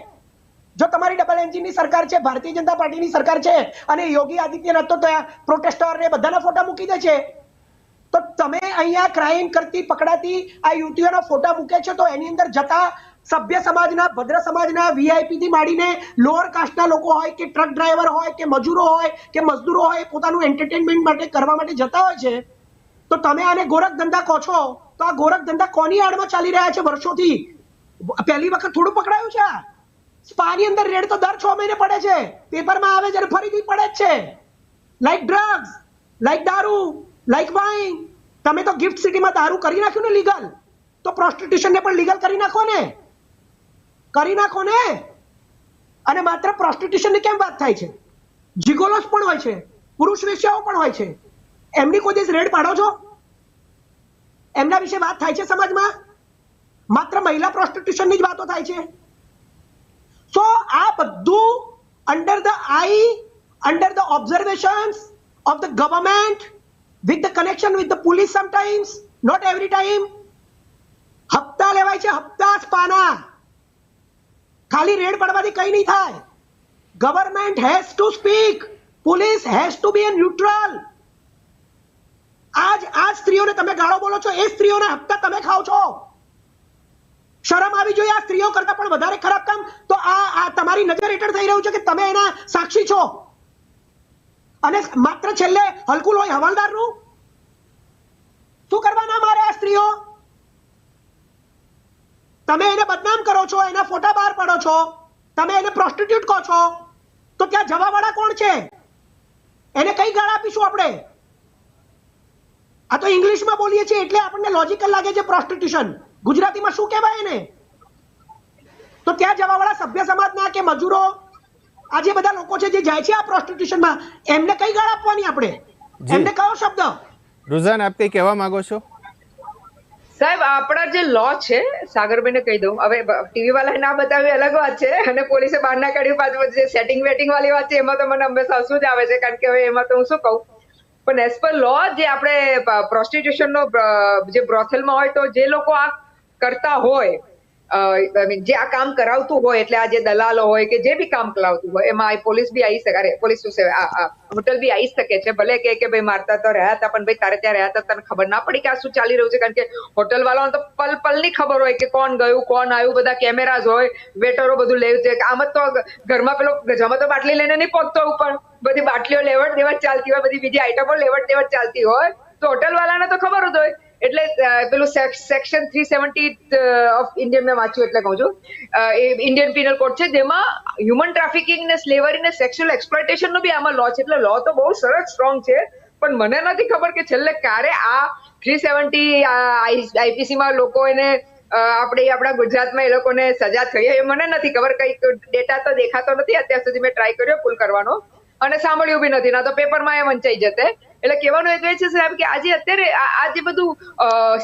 જો તમારી ડબલ એન્જિનની સરકાર છે, ભારતીય જનતા પાર્ટીની સરકાર છે અને યોગી આદિત્યનાથ તો ત્યાં પ્રોટેસ્ટર ને બધાના ફોટા મૂકી દે છે, તો તમે અહીંયા ક્રાઇમ કરતી પકડાતી આ યુવતીઓના ફોટા મૂકે છે તો એની અંદર જતા સભ્ય સમાજના, ભદ્ર સમાજના, વીઆઈપી થી માંડીને લોઅર કાસ્ટના લોકો હોય કે ટ્રક ડ્રાઈવર હોય કે મજૂરો હોય કે મજદૂરો હોય, પોતાનું એન્ટરટેનમેન્ટ માટે કરવા માટે જતા હોય છે. તો તમે આને ગોરખ ધંધા કહો છો, તો આ ગોરખ ધંધા કોની આડમાં ચાલી રહ્યા છે વર્ષોથી? પહેલી વખત થોડું પકડાયું છે. સ્પાની અંદર રેડ તો દર 6 મહિને પડે છે, પેપરમાં આવે છે ફરીથી પડે જ છે. લાઈક ડ્રગ્સ, લાઈક દારૂ, લાઈક વાઇન. તમે તો ગિફ્ટ સિટીમાં દારૂ કરી નાખ્યું ને લીગલ, તો પ્રોસ્ટિટ્યુશન ને પણ લીગલ કરી નાખો ને, કરી નાખો ને. અને માત્ર પ્રોસ્ટિટ્યુશન ની કેમ વાત થાય છે? જીગોલોસ પણ હોય છે, પુરુષ વેશ્યાઓ પણ હોય છે. એમની કોઈ દિવસ રેડ પાડો છો? એમના વિશે વાત થાય છે સમાજમાં? માત્ર મહિલા પ્રોસ્ટિટ્યુશન ની જ વાતો થાય છે. સો આ બધું under the I, under the observations of the government with the connection with the police sometimes, not every time. હપ્તા લેવાય છે, હપ્તા સ્પાના. ખાલી રેડ પડવાથી કઈ નહીં થાય. Government has to speak, police has to be neutral. આજ સ્ત્રીઓને તમે ગાળો બોલો છો, એ સ્ત્રીઓના હપ્તા તમે ખાઓ છો. શરમ આવી જોઈએ. આ સ્ત્રીઓ કરતા પણ વધારે ખરાબ કામ તો આ તમારી નજર હેઠળ થઈ રહ્યું છે કે તમે એના સાક્ષી છો. અને માત્ર છેલ્લે હલકું લોહી હવાલદારનું શું કરવાના મારે આ સ્ત્રીઓ? તમે એને બદનામ કરો છો, એના ફોટા બહાર પાડો છો, તમે એને પ્રોસ્ટિટ્યુટ કહો છો, તો ત્યાં જવાવાળા કોણ છે? એને કઈ ગાળ આપીશું આપણે? આ તો ઇંગ્લિશમાં બોલીએ છીએ એટલે આપણને લોજિકલ લાગે છે પ્રોસ્ટિટ્યુશન. ગુજરાતીમાં શું કહેવાય એને? તો ત્યાં જવાવાળા સભ્ય સમાજના કે મજૂરો, આ જે બધા લોકો છે જે જાય છે આ પ્રોસ્ટિટ્યુશનમાં, એમને કઈ ગાળ આપવાની આપણે? એમને કયો શબ્દ? રુઝાન, આપ કઈ કહેવા માંગો છો? સાહેબ, આપણા જે લો છે, સાગરભાઈને કહી દઉં, હવે ટીવી વાળા ના બતાવી અલગ વાત છે અને પોલીસે બહાર ના કાઢ્યું પાછું જે સેટિંગ વેટિંગ વાળી વાત છે એમાં તો મને હંમેશા હસવું જ આવે છે, કારણ કે હવે એમાં તો હું શું કહું. પણ એઝ પર લો જે આપણે પ્રોસ્ટિટ્યુશનનો જે બ્રોથેલમાં હોય તો જે લોકો આ કરતા હોય, જે આ કામ કરાવતું હોય, એટલે આ જે દલાલો હોય કે જે બી કામ કરાવતું હોય એમાં પોલીસ બી આવી શકે, અરે પોલીસ શું છે, હોટલ બી આવી શકે છે. ભલે કે ભાઈ મારતા તો રહ્યા હતા પણ ભાઈ તારે ત્યાં રહ્યા હતા તને ખબર ના પડી કે આ શું ચાલી રહ્યું છે, કારણ કે હોટલ વાળાને તો પલ પલની ખબર હોય કે કોણ ગયું કોણ આવ્યું, બધા કેમેરાઝ હોય, વેટરો બધું લે છે. આમ તો ઘરમાં પેલો ગજામાં તો બાટલી લઈને નહીં પહોંચતો ઉપર, બધી બાટલીઓ લેવડ દેવડ ચાલતી હોય, બધી બીજી આઈટમો લેવડ દેવડ ચાલતી હોય, તો હોટલ વાળાને તો ખબર જ હોય એટલે પેલું સેક્શન 370 ઓફ ઇન્ડિયન મેં વાંચ્યું એટલે કહું છું, એ ઇન્ડિયન પિનલ કોડ છે જેમાં હ્યુમન ટ્રાફિકિંગ ને સ્લેવરી ને સેક્સ્યુઅલ એક્સપ્લોઇટેશન નો બી આમાં લો છે. એટલે લો તો બહુ સરસ સ્ટ્રોંગ છે, પણ મને નથી ખબર કે છેલ્લે ક્યારે આ 370 આઈપીસી માં લોકો એને આપણા ગુજરાતમાં એ લોકોને સજા થઈ એ મને નથી ખબર. કઈક ડેટા તો દેખાતો નથી અત્યાર સુધી, મેં ટ્રાય કર્યો પુલ કરવાનો અને સાંભળ્યું બી નથી, ના તો પેપરમાં એ વંચાઈ જતે. એટલે કહેવાનું એક છે સાહેબ કે આજે અત્યારે આ જે બધું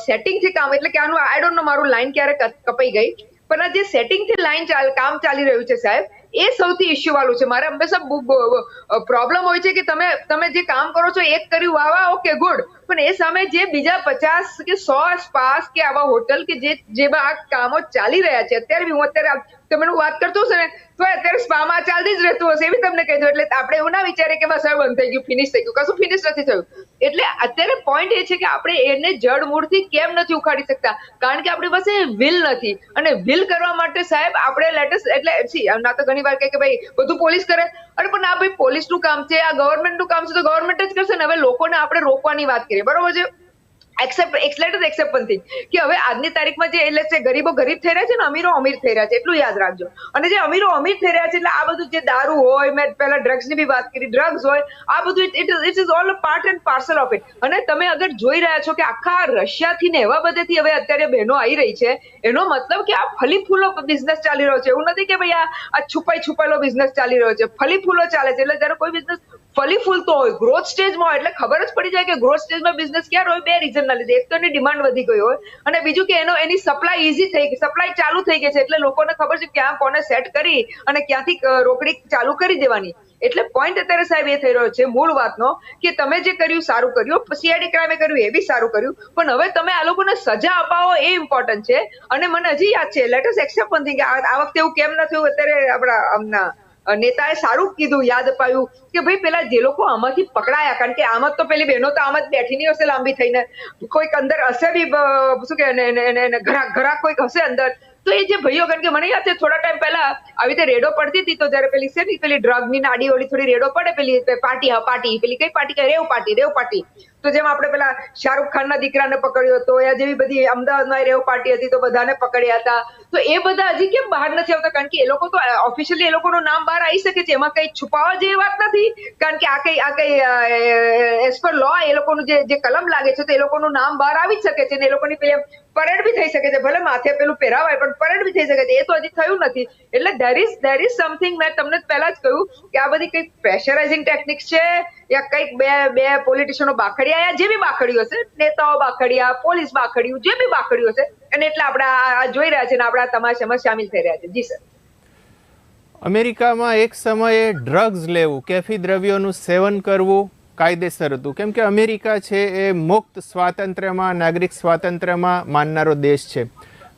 સેટિંગ થી કામ, એટલે કે આનું આઈ ડોન્ટ નો મારું લાઈન ક્યારે કપાઈ ગઈ, પણ આ જે સેટિંગ થી કામ ચાલી રહ્યું છે સાહેબ, એ સૌથી ઇશ્યુ વાળું છે. મારે હંમેશા પ્રોબ્લેમ હોય છે કે તમે જે કામ કરો છો એક કર્યું વાવા ઓકે ગુડ, પણ એ સામે જે બીજા 50 કે 100 સ્પાસ કે આવા હોટલ કે જેમાં આ કામો ચાલી રહ્યા છે અત્યારે બી, હું અત્યારે તમે વાત કરતો હશે ને તો અત્યારે સ્પામાં ચાલતી જ રહેતું હશે એવી તમને કહી દઉં. એટલે આપણે એવું ના વિચારીએ કે બસ હવે બંધ થઈ ગયું, ફિનિશ થઈ ગયું, કશું ફિનિશ નથી થયું. એટલે અત્યારે પોઈન્ટ એ છે કે આપણે એને જડ મૂળથી કેમ નથી ઉખાડી શકતા, કારણ કે આપણી પાસે વિલ નથી. અને વિલ કરવા માટે સાહેબ આપણે લેટેસ્ટ એટલે ના તો ઘણી વાર કે ભાઈ બધું પોલીસ કરે, અરે પણ આ ભાઈ પોલીસનું કામ છે, આ ગવર્મેન્ટનું કામ છે તો ગવર્મેન્ટ જ કરશે ને. હવે લોકોને આપણે રોકવાની વાત કરીએ, બરોબર છે, એક્સેપ્ટ વન થિંગ કે હવે આજની તારીખમાં જે એટલે છે ગરીબો ગરીબ થઈ રહ્યા છે ને અમીરો અમીર થઈ રહ્યા છે, એટલું યાદ રાખજો. અને જે અમીરો અમીર થઈ રહ્યા છે એટલે આ બધું જે દારૂ હોય, મેં પહેલા ડ્રગ્સ ની બી વાત કરી, ડ્રગ્સ હોય, આ બધું it is all a part and parcel of it. અને તમે અગર જોઈ રહ્યા છો કે આખા રશિયાથી ને એવા બધેથી હવે અત્યારે બહેનો આવી રહી છે, એનો મતલબ કે આ ફલી ફૂલો બિઝનેસ ચાલી રહ્યો છે. એવું નથી કે ભાઈ આ છુપાયેલો બિઝનેસ ચાલી રહ્યો છે, ફલી ફૂલો ચાલે છે. એટલે જયારે કોઈ બિઝનેસ ફલી ફૂલતો હોય, ગ્રોથ સ્ટેજમાં હોય, એટલે ખબર જ પડી જાય કે ગ્રોથ સ્ટેજમાં બિઝનેસ ક્યારે હોય. બે રીઝન ના લીધે, એક તો એની ડિમાન્ડ વધી ગઈ હોય, અને બીજું કે એની સપ્લાય ઈઝી થઈ ગઈ, સપ્લાય ચાલુ થઈ ગઈ છે. એટલે લોકોને ખબર છે ક્યાં કોને સેટ કરી અને ક્યાંથી રોકડી ચાલુ કરી દેવાની. એટલે પોઈન્ટ અત્યારે સાહેબ એ થઈ રહ્યો છે મૂળ વાતનો કે તમે જે કર્યું સારું કર્યું, સીઆઈડી ક્રાઇમે કર્યું એ બી સારું કર્યું, પણ હવે તમે આ લોકોને સજા અપાવો એ ઇમ્પોર્ટન્ટ છે. અને મને હજી યાદ છે, let us accept one thing, આ વખતે એવું કેમ ન થયું, અત્યારે આપણા નેતાએ સારું કીધું, યાદ અપાયું કે ભાઈ પેલા જે લોકો આમાંથી પકડાયા, કારણ કે આમાં તો પેલી બહેનો તો આમાં જ બેઠી નહીં હશે લાંબી થઈને, કોઈક અંદર હશે બી, શું કે ઘરા કોઈક હશે અંદર. તો એ જે ભાઈઓ, કારણ કે મને યાદ છે થોડા ટાઈમ પહેલા આવી રીતે રેડો પડતી હતી, તો જયારે પેલી છે ને પેલી ડ્રગ ની નાડી ઓળી થોડી રેડો પડે, પેલી પાર્ટી પેલી કઈ પાર્ટી કે રેવ પાર્ટી, તો જેમ આપણે પેલા શાહરૂખ ખાન ના દીકરાને પકડ્યો હતો, યા જેવી બધી અમદાવાદમાં રેવ પાર્ટી હતી તો બધાને પકડ્યા હતા. તો એ બધા હજી કેમ બહાર નથી આવતા, કારણ કે એ લોકો તો ઓફિશિયલી એ લોકોનું નામ બહાર આવી શકે છે, એમાં કઈ છુપાવવા જેવી વાત નથી. કારણ કે આ કઈ એઝ પર લો એ લોકોનું જે કલમ લાગે છે તો એ લોકોનું નામ બહાર આવી જ શકે છે, ને એ લોકોની પેલી પરેડ બી થઈ શકે છે, ભલે માથે પેલું પહેરાવાય પણ પરેડ બી થઈ શકે છે. એ તો હજી થયું નથી. એટલે there is something, મેં તમને પહેલા જ કહ્યું કે આ બધી કઈક પ્રેશરાઇઝિંગ ટેકનિક્સ છે, યા કઈક બે પોલિટિશિયનો બાખડ્યા, યા જે બી બાખડ્યું હશે, નેતાઓ બાખડ્યા, પોલીસ બાખડ્યું, જે બી બાખડ્યું હશે, અને એટલે આપણે આ જોઈ રહ્યા છે ને આપણે આ તમાશામાં સામેલ થઈ રહ્યા છે. જી સર. અમેરિકામાં એક સમયે ડ્રગ્સ લેવું, કેફી દ્રવ્યોનું સેવન કરવું કાયદેસર હતું, કેમ કે અમેરિકા છે એ મુક્ત સ્વાતંત્ર્યમાં, નાગરિક સ્વાતંત્ર્યમાં માનનારો દેશ છે.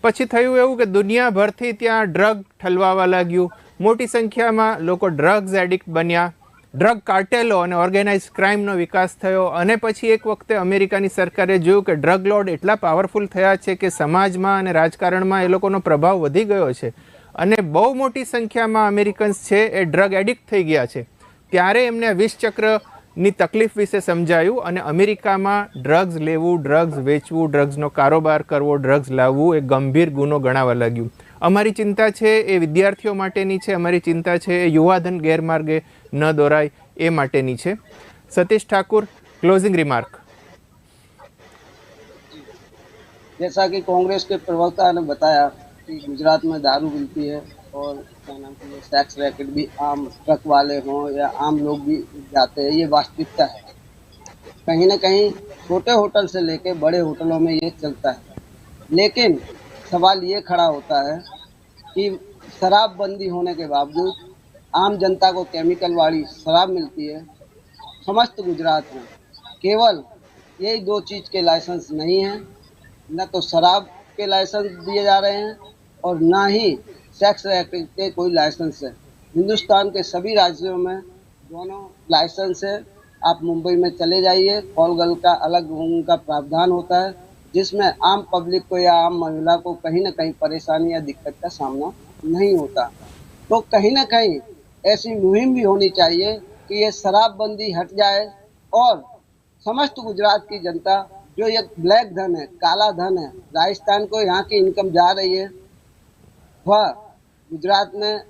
પછી થયું એવું કે દુનિયાભરથી ત્યાં ડ્રગ ઠલવાવા લાગ્યું, મોટી સંખ્યામાં લોકો ડ્રગ્સ એડિક્ટ બન્યા, ડ્રગ કાર્ટેલો અને ઓર્ગેનાઇઝ ક્રાઇમનો વિકાસ થયો. અને પછી એક વખતે અમેરિકાની સરકારે જોયું કે ડ્રગ લોર્ડ એટલા પાવરફુલ થયા છે કે સમાજમાં અને રાજકારણમાં એ લોકોનો પ્રભાવ વધી ગયો છે, અને બહુ મોટી સંખ્યામાં અમેરિકન્સ છે એ ડ્રગ એડિક્ટ થઈ ગયા છે. ત્યારે એમને વિષચક્રની તકલીફ વિશે સમજાયું, અને અમેરિકામાં ડ્રગ્સ લેવું, ડ્રગ્સ વેચવું, ડ્રગ્સનો કારોબાર કરવો, ડ્રગ્સ લાવવું એ ગંભીર ગુનો ગણાવા લાગ્યું. અમારી ચિંતા છે એ વિદ્યાર્થીઓ માટેની છે, અમારી ચિંતા છે એ યુવાધન ગેરમાર્ગે ન દોરાય એ માટેની છે. Satish Thakur, closing remark. जैसा कि कांग्रेस के प्रवक्ता ने बताया कि गुजरात में दारू मिलती है और क्या नाम है सेक्स रैकेट भी आम ट्रक वाले हों या आम लोग भी जाते हैं, ये वास्तविकता है. कहीं ना कहीं छोटे होटल से लेके बड़े होटलों में ये चलता है. लेकिन सवाल ये खड़ा होता है कि शराबबंदी होने के बावजूद आम जनता को केमिकल वाली शराब मिलती है. समस्त गुजरात में केवल यही दो चीज़ के लाइसेंस नहीं हैं, न तो शराब के लाइसेंस दिए जा रहे हैं और ना ही सेक्स रैकेट के कोई लाइसेंस है. हिंदुस्तान के सभी राज्यों में दोनों लाइसेंस है. आप मुंबई में चले जाइए, कॉल गर्ल का अलग उनका प्रावधान होता है, जिसमें आम पब्लिक को या आम महिला को कहीं ना कहीं परेशानी या दिक्कत का सामना नहीं होता. तो कहीं ना कहीं ऐसी मुहिम भी होनी चाहिए कि ये शराबबंदी हट जाए और समस्त गुजरात की जनता जो ये ब्लैक धन है, काला धन है, राजस्थान को यहाँ की इनकम जा रही है, वह गुजरात में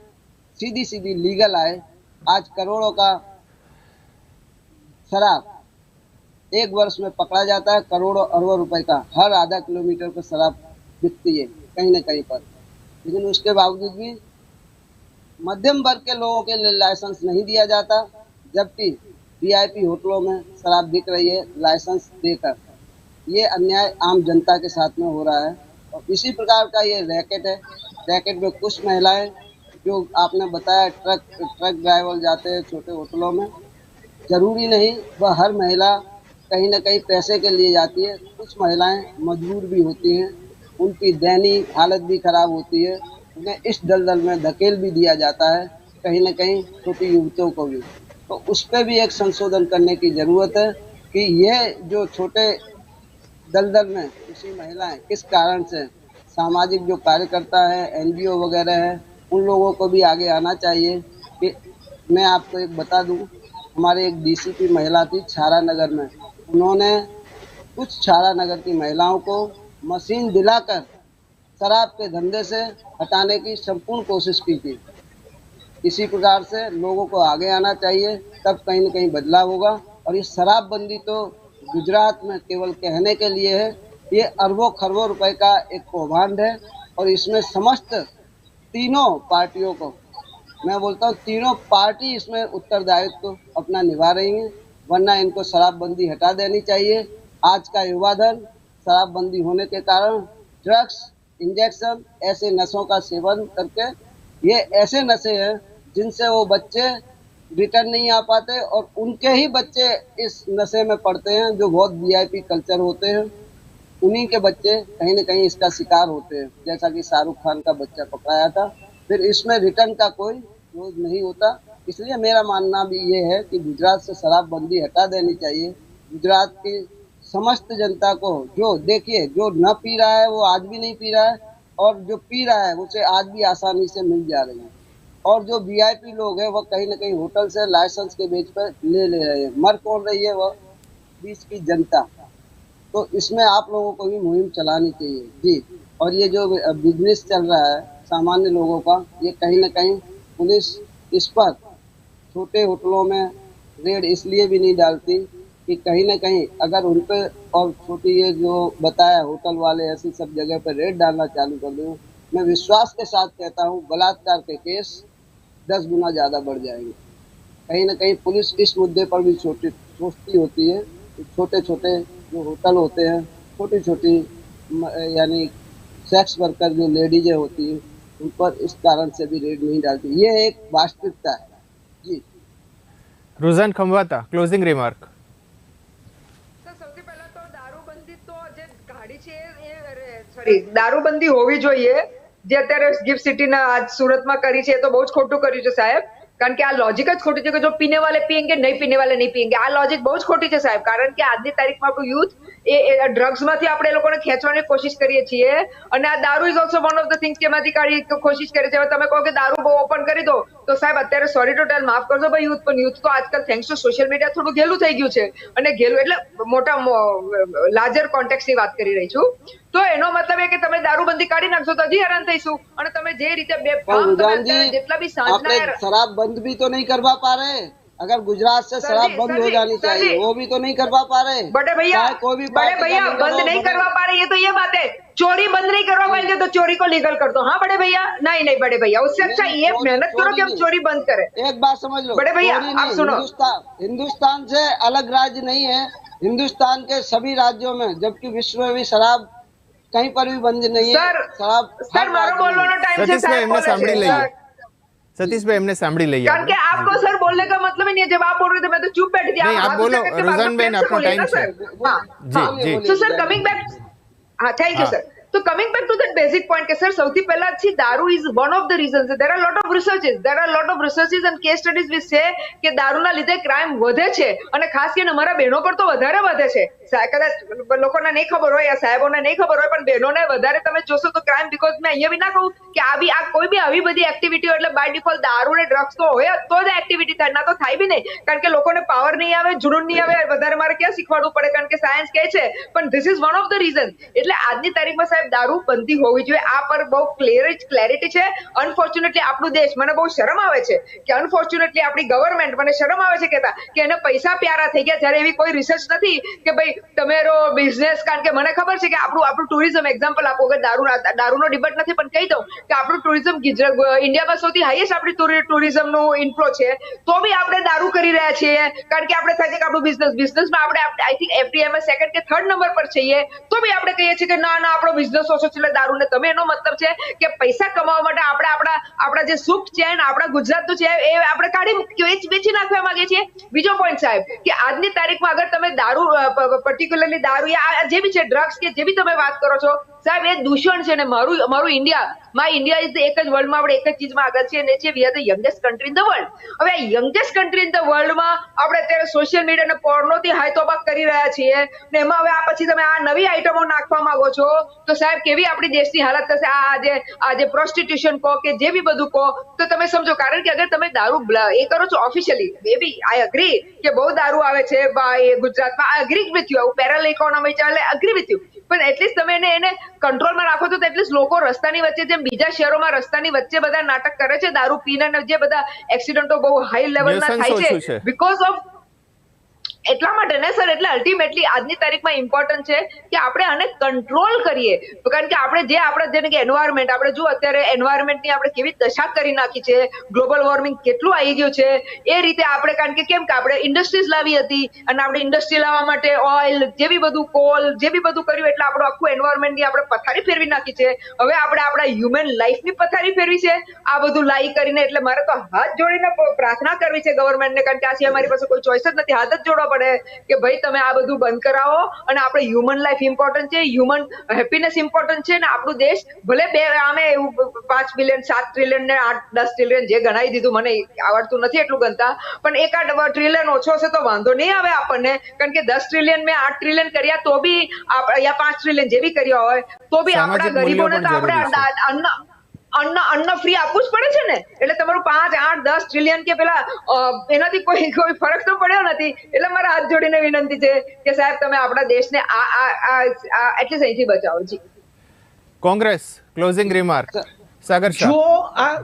सीधी सीधी लीगल आए। आज करोड़ों का शराब एक वर्ष में पकड़ा जाता है, करोड़ों अरबों रुपए का हर आधा किलोमीटर पर शराब बिकती है कहीं न कहीं पर। लेकिन उसके बावजूद भी मध्यम वर्ग के लोगों के लिए लाइसेंस नहीं दिया जाता, जबकि वीआईपी होटलों में शराब बिक रही है लाइसेंस देकर। ये अन्याय आम जनता के साथ में हो रहा है और इसी प्रकार का ये रैकेट है। रैकेट में कुछ महिलाएं, जो आपने बताया ट्रक ड्राइवर जाते हैं छोटे होटलों में, जरूरी नहीं वह हर महिला कहीं न कहीं पैसे के लिए जाती है। कुछ महिलाएं मजबूर भी होती हैं, उनकी दैनिक हालत भी खराब होती है, उन्हें इस दलदल में धकेल भी दिया जाता है, कहीं न कहीं छोटी युवतियों को भी। तो उस पर भी एक संशोधन करने की जरूरत है कि यह जो छोटे दलदल में किसी महिलाएं किस कारण से, सामाजिक जो कार्यकर्ता है, एनजीओ वगैरह है, उन लोगों को भी आगे आना चाहिए। कि मैं आपको एक बता दूं, हमारे एक डीसीपी महिला थी छारा नगर में, उन्होंने कुछ छारा नगर की महिलाओं को मशीन दिलाकर शराब के धंधे से हटाने की संपूर्ण कोशिश की थी। इसी प्रकार से लोगों को आगे आना चाहिए, तब कहीं न कहीं बदलाव होगा। और ये शराबबंदी तो गुजरात में केवल कहने के लिए है, ये अरबों खरबों रुपए का एक कौभांड है और इसमें समस्त तीनों पार्टियों को, मैं बोलता हूँ तीनों पार्टी इसमें उत्तरदायित्व अपना निभा रही हैं, वरना इनको शराबबंदी हटा देनी चाहिए। आज का युवा धन शराबबंदी होने के कारण ड्रग्स, इंजेक्शन, ऐसे नशों का सेवन करके, ये ऐसे नशे हैं जिनसे वो बच्चे रिटर्न नहीं आ पाते और उनके ही बच्चे इस नशे में पड़ते हैं, जो बहुत वीआईपी कल्चर होते हैं, उन्हीं के बच्चे कहीं न कहीं इसका शिकार होते हैं। जैसा कि शाहरुख खान का बच्चा पकड़ाया था, फिर इसमें रिटर्न का कोई यूज नहीं होता। इसलिए मेरा मानना भी ये है कि गुजरात से शराबबंदी हटा देनी चाहिए। गुजरात की समस्त जनता को, जो देखिए जो न पी रहा है वो आज भी नहीं पी रहा है, और जो पी रहा है उसे आज भी आसानी से मिल जा रही है। और जो वीआईपी लोग हैं वह कहीं न कहीं होटल से लाइसेंस के बेच पर ले रहे हैं। मर कौन रही है? वह बीच की जनता। तो इसमें आप लोगों को भी मुहिम चलानी चाहिए जी। और ये जो बिजनेस चल रहा है सामान्य लोगों का, ये कहीं न कहीं पुलिस इस पर छोटे होटलों में रेड इसलिए भी नहीं डालती कि कहीं न कहीं अगर उन पर, और छोटी ये जो बताया होटल वाले ऐसी सब जगह पर रेड डालना चालू कर दें, मैं विश्वास के साथ कहता हूँ बलात्कार के केस 10 गुना ज़्यादा बढ़ जाएंगे। कहीं न कहीं पुलिस इस मुद्दे पर भी सोचती होती है। छोटे छोटे जो होटल होते हैं, छोटी छोटी यानी सेक्स वर्कर जो लेडीजें होती हैं, उन पर इस कारण से भी रेड नहीं डालती। ये एक वास्तविकता है जी। रुझान खंभाता, क्लोजिंग रिमार्क। સૌથી પહેલા તો દારૂબંધી તો જે કાઢી છે સોરી દારૂબંધી હોવી જોઈએ, જે અત્યારે ગિફ્ટ સિટીના આજ સુરતમાં કરી છે, તો બહુ જ ખોટું કર્યું છે સાહેબ। કારણ કે આ લોજિક જ ખોટી છે કે જો પીને વાલે પીએંગે, નહીં પીને વાલે નહીં પીએંગે। આ લોજિક બહુ જ ખોટી છે સાહેબ। કારણ કે આજની તારીખમાં આપણું યુથ એ ડ્રગ્સમાંથી આપણે એ લોકોને ખેંચવાની કોશિશ કરીએ છીએ, અને આ દારૂ is also one of the things કે એમાંથી કાઢી કોશિશ કરે છે। હવે તમે કહો કે દારૂ બહુ ઓપન કરી દો, તો સાહેબ અત્યારે સોરી ટુ ટેલ, માફ કરજો ભાઈ યુથ, પણ યુથ તો આજકાલ થેન્ક્સ ટુ સોશિયલ મીડિયા થોડું ઘેલું થઈ ગયું છે। અને ઘેલું એટલે મોટા લાર્જર કોન્ટેક્સની વાત કરી રહી છું। તો એનો મતલબ એ કે તમે દારૂબંધી કાઢી નાખશો તો હજી હેરાન થઈશું। અને તમે જે રીતે બેફામ તમે અત્યારે જેટલા બી સાંજના शराब बंद भी तो नहीं करवा पा रहे। अगर गुजरात से शराब बंद हो जानी चाहिए, वो भी तो नहीं करवा पा रहे। बड़े भैया, कोई भी बड़े भैया बंद नहीं करवा पा रहे, ये तो ये बात है। चोरी बंद नहीं करवा पाएंगे तो चोरी को लीगल कर दो। हाँ बड़े भैया, नहीं नहीं बड़े भैया, उससे अच्छा ये मेहनत करो कि हम चोरी बंद करें। एक बात समझ लो बड़े भैया, आप सुनो, हिंदुस्तान से अलग राज्य नहीं है, हिंदुस्तान के सभी राज्यों में, जबकि विश्व में भी शराब कहीं पर भी बंद नहीं है। शराब सर मारो बोलવાનો ટાઈમ છે સતીશભાઈ એમને સાંભળી લઈએ। સતીશભાઈ એમને સાંભળી લઈએ। કારણ કે आपको सर बोलने का मतलब ही नहीं है। जब आप बोल रहे थे मैं तो चुप बैठी थी। नहीं, आप बोलो, रुझान बहन, आपका टाइम है। हाँ जी जी। सो सर कमिंग बैक, हाँ थैंक यू सर। તો coming back to that basic point કે સર સૌથી પહેલા છે દારૂ is one of the reasons. There are lot of researches and case studies which say કે દારૂના લીધે ક્રાઇમ વધે છે, અને ખાસ કરીને અમારા બહેનો પર તો વધારે વધે છે. કદાચ લોકોને નહીં ખબર હોય, સાહેબોને નહીં ખબર હોય, પણ બહેનોને વધારે તમે જોશો તો ક્રાઇમ. બીકોઝ મેં અહીંયા બી ના કહું કે કોઈ બી આવી બધી એક્ટિવિટીઓ એટલે બાય ડિફોલ્ટ દારૂ ને ડ્રગ્સ તો હોય તો જ એક્ટિવિટી થાય, ના તો થાય બી નહીં. કારણ કે લોકોને પાવર નહીં આવે, જુનૂન નહીં આવે, વધારે મારે ક્યાં શીખવાડવું પડે, કારણ કે સાયન્સ કહે છે. પણ this is one of the reason. એટલે આજની તારીખમાં સાહેબ દારૂ બંધી હોવી જોઈએ, આ પર બહુ ક્લેરિટી છે. અનફોર્ચ્યુનેટલી આપણું દેશ, મને બહુ શરમ આવે છે કે અનફોર્ચ્યુનેટલી આપણી ગવર્મેન્ટ, મને શરમ આવે છે કહેતા કે એને પૈસા પ્યારા થઈ ગયા, જ્યારે એવી કોઈ રિસર્ચ નથી કે ભાઈ તમારો બિઝનેસ. કારણ કે મને ખબર છે કે આપણું ટુરિઝમ, એક્ઝામ્પલ આપો કે દારૂનો ડિબેટ નથી, પણ કહી દઉં કે આપણું ટુરિઝમ ઇન્ડિયામાં સૌથી હાઈએસ્ટ આપણી ટુરિઝમનું ઇન્ફ્લો છે, તો બી આપણે દારૂ કરી રહ્યા છીએ. કારણ કે આપણે થાય છે કે આપણું બિઝનેસમાં આપણે આઈ થિંક FDI સેકન્ડ કે થર્ડ નંબર પર છીએ, તો બી આપણે કહીએ છીએ કે ના આપણો બિઝનેસ ઓછો છે એટલે દારૂ. ને તમે એનો મતલબ છે કે પૈસા કમાવા માટે આપણે આપણા જે સુખ છે ને આપણા ગુજરાતનું છે એ આપણે કાઢી વેચી નાખવા માંગીએ છીએ. બીજો પોઈન્ટ સાહેબ કે આજની તારીખમાં અગર તમે દારૂ, પર્ટિક્યુલરલી દારૂ યા જે બી છે ડ્રગ્સ કે જે બી તમે વાત કરો છો સાહેબ, એ દૂષણ છે. ને મારું ઇન્ડિયા ઇઝ એક જ વર્લ્ડમાં આપણે એક જ ચીજમાં આગળ છીએ, અને છે we are the youngest country in the world. હવે આ યંગેસ્ટ કન્ટ્રી ઇન ધ વર્લ્ડમાં આપણે અત્યારે સોશિયલ મીડિયા અને પોર્નોથી હાયતોબા કરી રહ્યા છીએ, ને એમાં હવે આ પછી તમે આ નવી આઈટમો નાખવા માંગો છો, તો સાહેબ કેવી આપણી દેશની હાલત થશે. આ જે પ્રોસ્ટિટ્યુશન કહો કે જે બી બધું કહો, તો તમે સમજો. કારણ કે અગર તમે દારૂ એ કરો છો ઓફિશિયલી, મે બી આઈ અગ્રી કે બહુ દારૂ આવે છે ગુજરાતમાં, આઈ agree with you. Parallel economy ચાલે, અગ્રી વિથ યુ. પણ એટલીસ્ટ તમે એને કંટ્રોલમાં રાખો તો એટલીસ્ટ લોકો રસ્તાની વચ્ચે, જેમ બીજા શહેરોમાં રસ્તાની વચ્ચે બધા નાટક કરે છે દારૂ પીને, જે બધા એક્સિડન્ટો બહુ હાઈ લેવલના થાય છે બીકોઝ ઓફ એટલા માટે ને સર. એટલે અલ્ટિમેટલી આજની તારીખમાં ઇમ્પોર્ટન્ટ છે કે આપણે આને કંટ્રોલ કરીએ. કારણ કે આપણે જેને કે એન્વાયરમેન્ટ, આપણે જો અત્યારે એન્વાયરમેન્ટની આપણે કેવી દશા કરી નાખી છે, ગ્લોબલ વોર્મિંગ કેટલું આવી ગયું છે એ રીતે આપણે. કારણ કે કેમ કે આપણે ઇન્ડસ્ટ્રીઝ લાવી હતી, અને આપણે ઇન્ડસ્ટ્રી લાવવા માટે ઓઇલ, જે બી બધું કોલ, જે બી બધું કર્યું, એટલે આપણું આખું એન્વાયરમેન્ટની આપણે પથારી ફેરવી નાખી છે. હવે આપણે આપણા હ્યુમન લાઈફની પથારી ફેરવી છે આ બધું લાઈ કરીને. એટલે મારે તો હાથ જોડીને પ્રાર્થના કરવી છે ગવર્મેન્ટને, કારણ કે આ સિવાય અમારી પાસે કોઈ ચોઈસ જ નથી. હાથ જ જોડવા પડે કે ભાઈ તમે આ બધું બંધ કરાવો, અને આપણે હ્યુમન લાઈફ ઇમ્પોર્ટન્ટ છે, હ્યુમન હેપીનેસ ઇમ્પોર્ટન્ટ છે. ને આપણું દેશ ભલે આમે 5 બિલિયન 7 ટ્રિલિયન ને 8-10 ટ્રિલિયન જે ગણાવી દીધું, મને આવડતું નથી એટલું ગણતા, પણ 1-8 ટ્રિલિયન ઓછો હશે તો વાંધો નહીં આવે આપણને. કારણ કે 10 ટ્રિલિયન મેં 8 ટ્રિલિયન કર્યા તો બી, યા 5 ટ્રિલિયન જે બી કર્યા હોય તો બી આપણા ગરીબોને તો આપણે અન્ન ફ્રી આપવું જ પડે છે ને. એટલે તમારું 5, 8, 10 ટ્રિલિયન કે પેલા એનાથી કોઈ ફરક તો પડ્યો નથી. એટલે મારા હાથ જોડીને વિનંતી છે કે સાહેબ તમે આપણા દેશને એટલીસ્ટ અહીંથી બચાવો. જી કોંગ્રેસ ક્લોઝિંગ રિમાર્ક સાગર શાહ.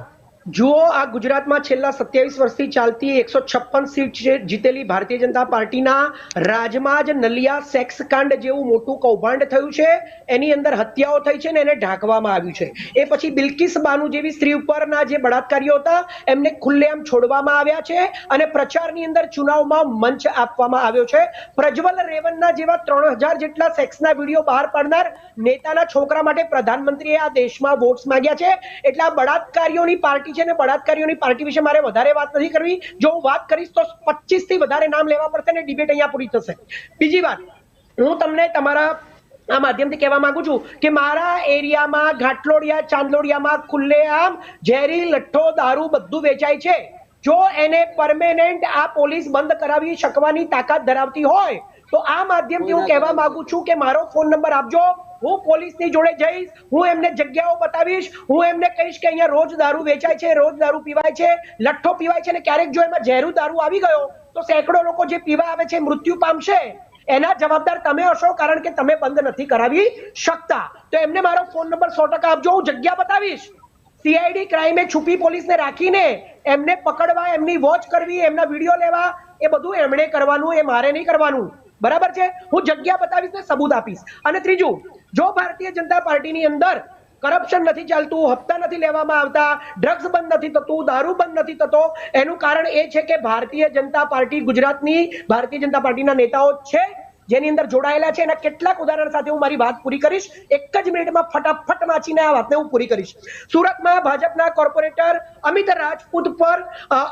જુઓ આ ગુજરાતમાં છેલ્લા 27 વર્ષથી ચાલતી 156 સીટ જીતેલી ભારતીય જનતા પાર્ટીના રાજમાં જ નલિયા સેક્સ કાંડ જેવું મોટું કૌભાંડ થયું છે. એની અંદર હત્યાઓ થઈ છે ને એને ઢાંકવામાં આવ્યું છે. એ પછી બિલ્કિસ બાનુ જેવી સ્ત્રી ઉપરના જે બળાત્કારીઓ હતા એમને ખુલ્લેઆમ છોડવામાં આવ્યા છે, અને પ્રચારની અંદર ચુનાવમાં મંચ આપવામાં આવ્યો છે. પ્રજ્વલ રેવન્ના જેવા 3000 જેટલા સેક્સના વિડીયો બહાર પાડનાર નેતાના છોકરા માટે પ્રધાનમંત્રીએ આ દેશમાં વોટ્સ માંગ્યા છે. એટલે આ બળાત્કારીઓની પાર્ટી છે, ને બળાત્કારીઓની પાર્ટી વિશે મારે વધારે વાત નથી કરવી. જો હું વાત કરીશ તો 25 થી વધારે નામ લેવા પડશે ને ડિબેટ અહીંયા પૂરી થશે. બીજી વાત, હું તમને તમારા આ માધ્યમથી કહેવા માંગુ છું કે મારા એરિયામાં ઘાટલોડિયા, ચાંદલોડિયામાં ખુલ્લેઆમ ઝેરી લઠ્ઠો દારૂ બધું વેચાય છે. જો એને પરમેનન્ટ આ પોલીસ બંધ કરાવી શકવાની તાકાત ધરાવતી હોય તો આ માધ્યમથી હું કહેવા માંગુ છું કે મારો ફોન નંબર આપજો. હું પોલીસની જોડે જઈશ, હું એમને જગ્યાઓ બતાવીશ, હું એમને કહીશ કે અહીંયા રોજ દારૂ વેચાય છે, રોજ દારૂ પીવાય છે, લઠ્ઠો પીવાય છે, અને ક્યારેક જો એમાં ઝેરું દારૂ આવી ગયો તો સેંકડો લોકો જે પીવા આવે છે મૃત્યુ પામશે. એના જવાબદાર તમે હશો, કારણ કે તમે બંધ નથી કરાવી શકતા. તો એમને મારો ફોન નંબર 100% આપજો, હું જગ્યા બતાવીશ. CID ક્રાઇમે છુપી પોલીસને રાખીને એમને પકડવા, એમની વોચ કરવી, એમના વિડીયો લેવા, એ બધું એમણે કરવાનું, એ મારે નહીં કરવાનું. બરાબર છે? હું જગ્યા બતાવીશ ને સબૂત આપીશ. અને ત્રીજું, જો ભારતીય જનતા પાર્ટીની અંદર કરપ્શન નથી ચાલતું, હપ્તા નથી લેવામાં આવતા, ડ્રગ્સ બંધ નથી થતું, દારૂ બંધ નથી થતો, એનું કારણ એ છે કે ભારતીય જનતા પાર્ટી, ગુજરાતની ભારતીય જનતા પાર્ટીના નેતાઓ છે જેની અંદર જોડાયેલા છે. એના કેટલાક ઉદાહરણ સાથે હું મારી વાત પૂરી કરીશ. એક જ મિનિટમાં ફટાફટ વાંચીને આ વાતને હું પૂરી કરીશ. સુરતમાં ભાજપના કોર્પોરેટર અમિત રાજપૂત પર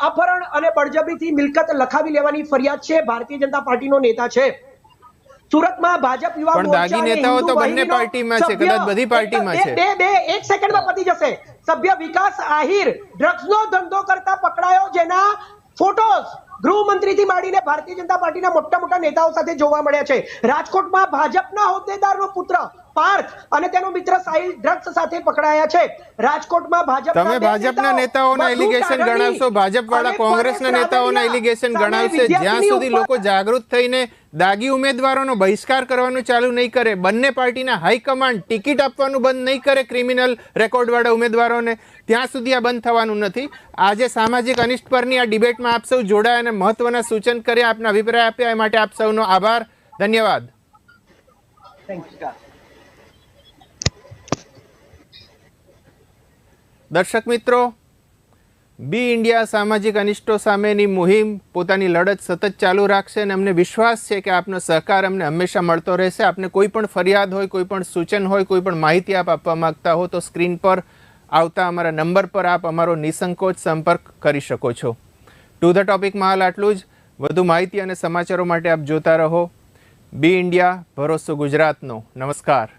અપહરણ અને બળજબરીથી મિલકત લખાવી લેવાની ફરિયાદ છે. ભારતીય જનતા પાર્ટીનો નેતા છે. સુરતમાં ભાજપ યુવા પણ દાગી મોરચા અને નેતાઓ તો હિન્દુ બંને વાહિનીનો પાર્ટીમાં છે, સભ્ય- કદાચ બધી પાર્ટીમાં છે. બે એક સેકન્ડમાં પતી જશે. સભ્ય વિકાસ આહિર ડ્રગ્સનો ધંધો કરતા પકડાયો, જેના ફોટોસ ગૃહમંત્રીથી માંડીને ભારતીય જનતા પાર્ટીના મોટા મોટા નેતાઓ સાથે જોવા મળ્યા છે. રાજકોટમાં ભાજપના હોદ્દેદારનો પુત્ર પાર્થ અને તેનો મિત્ર સાહિલ ડ્રગ્સ સાથે પકડાયા છે. રાજકોટમાં ભાજપના તમે બે ભાજપના નેતાઓના વધુ એલિગેશન કાગળની ગણાવશો, ભાજપવાળા અને કોંગ્રેસના પરેશ નેતાઓના રાદડિયા એલિગેશન સામે ગણાવશે. જ્યાં વિદ્યાર્થીની સુધી ઉપર લોકો જાગૃત થઈને દાગી ઉમેદવારોનો બહિષ્કાર કરવાનું ચાલુ નહીં કરે, બંને પાર્ટીના હાઈકમાન્ડ ટિકિટ આપવાનું બંધ નહીં કરે ક્રિમિનલ રેકોર્ડવાળા ઉમેદવારોને, ત્યાં સુધી આ બંધ થવાનું નથી. આજે સામાજિક અનિષ્ટ પરની આ ડિબેટમાં આપ સૌ જોડાયા અને મહત્વના સૂચન કર્યા, આપના અભિપ્રાય આપ્યા, એ માટે આપ સૌનો આભાર. ધન્યવાદ. દર્શક મિત્રો, બી ઇન્ડિયા સામાજિક અનિષ્ટો સામેની મુહિમ પોતાની લડત સતત ચાલુ રાખશે અને અમને વિશ્વાસ છે કે આપનો સહકાર અમને હંમેશા મળતો રહેશે. આપને કોઈ પણ ફરિયાદ હોય, કોઈ પણ સૂચન હોય, કોઈ પણ માહિતી આપ આપવા માંગતા હો તો સ્ક્રીન પર આવતા અમારા નંબર પર આપ અમારો નિસંકોચ સંપર્ક કરી શકો છો. ટુ ધ ટોપિકમાં હાલ આટલું જ. વધુ માહિતી અને સમાચારો માટે આપ જોતા રહો બી ઇન્ડિયા, ભરોસો ગુજરાતનો. નમસ્કાર.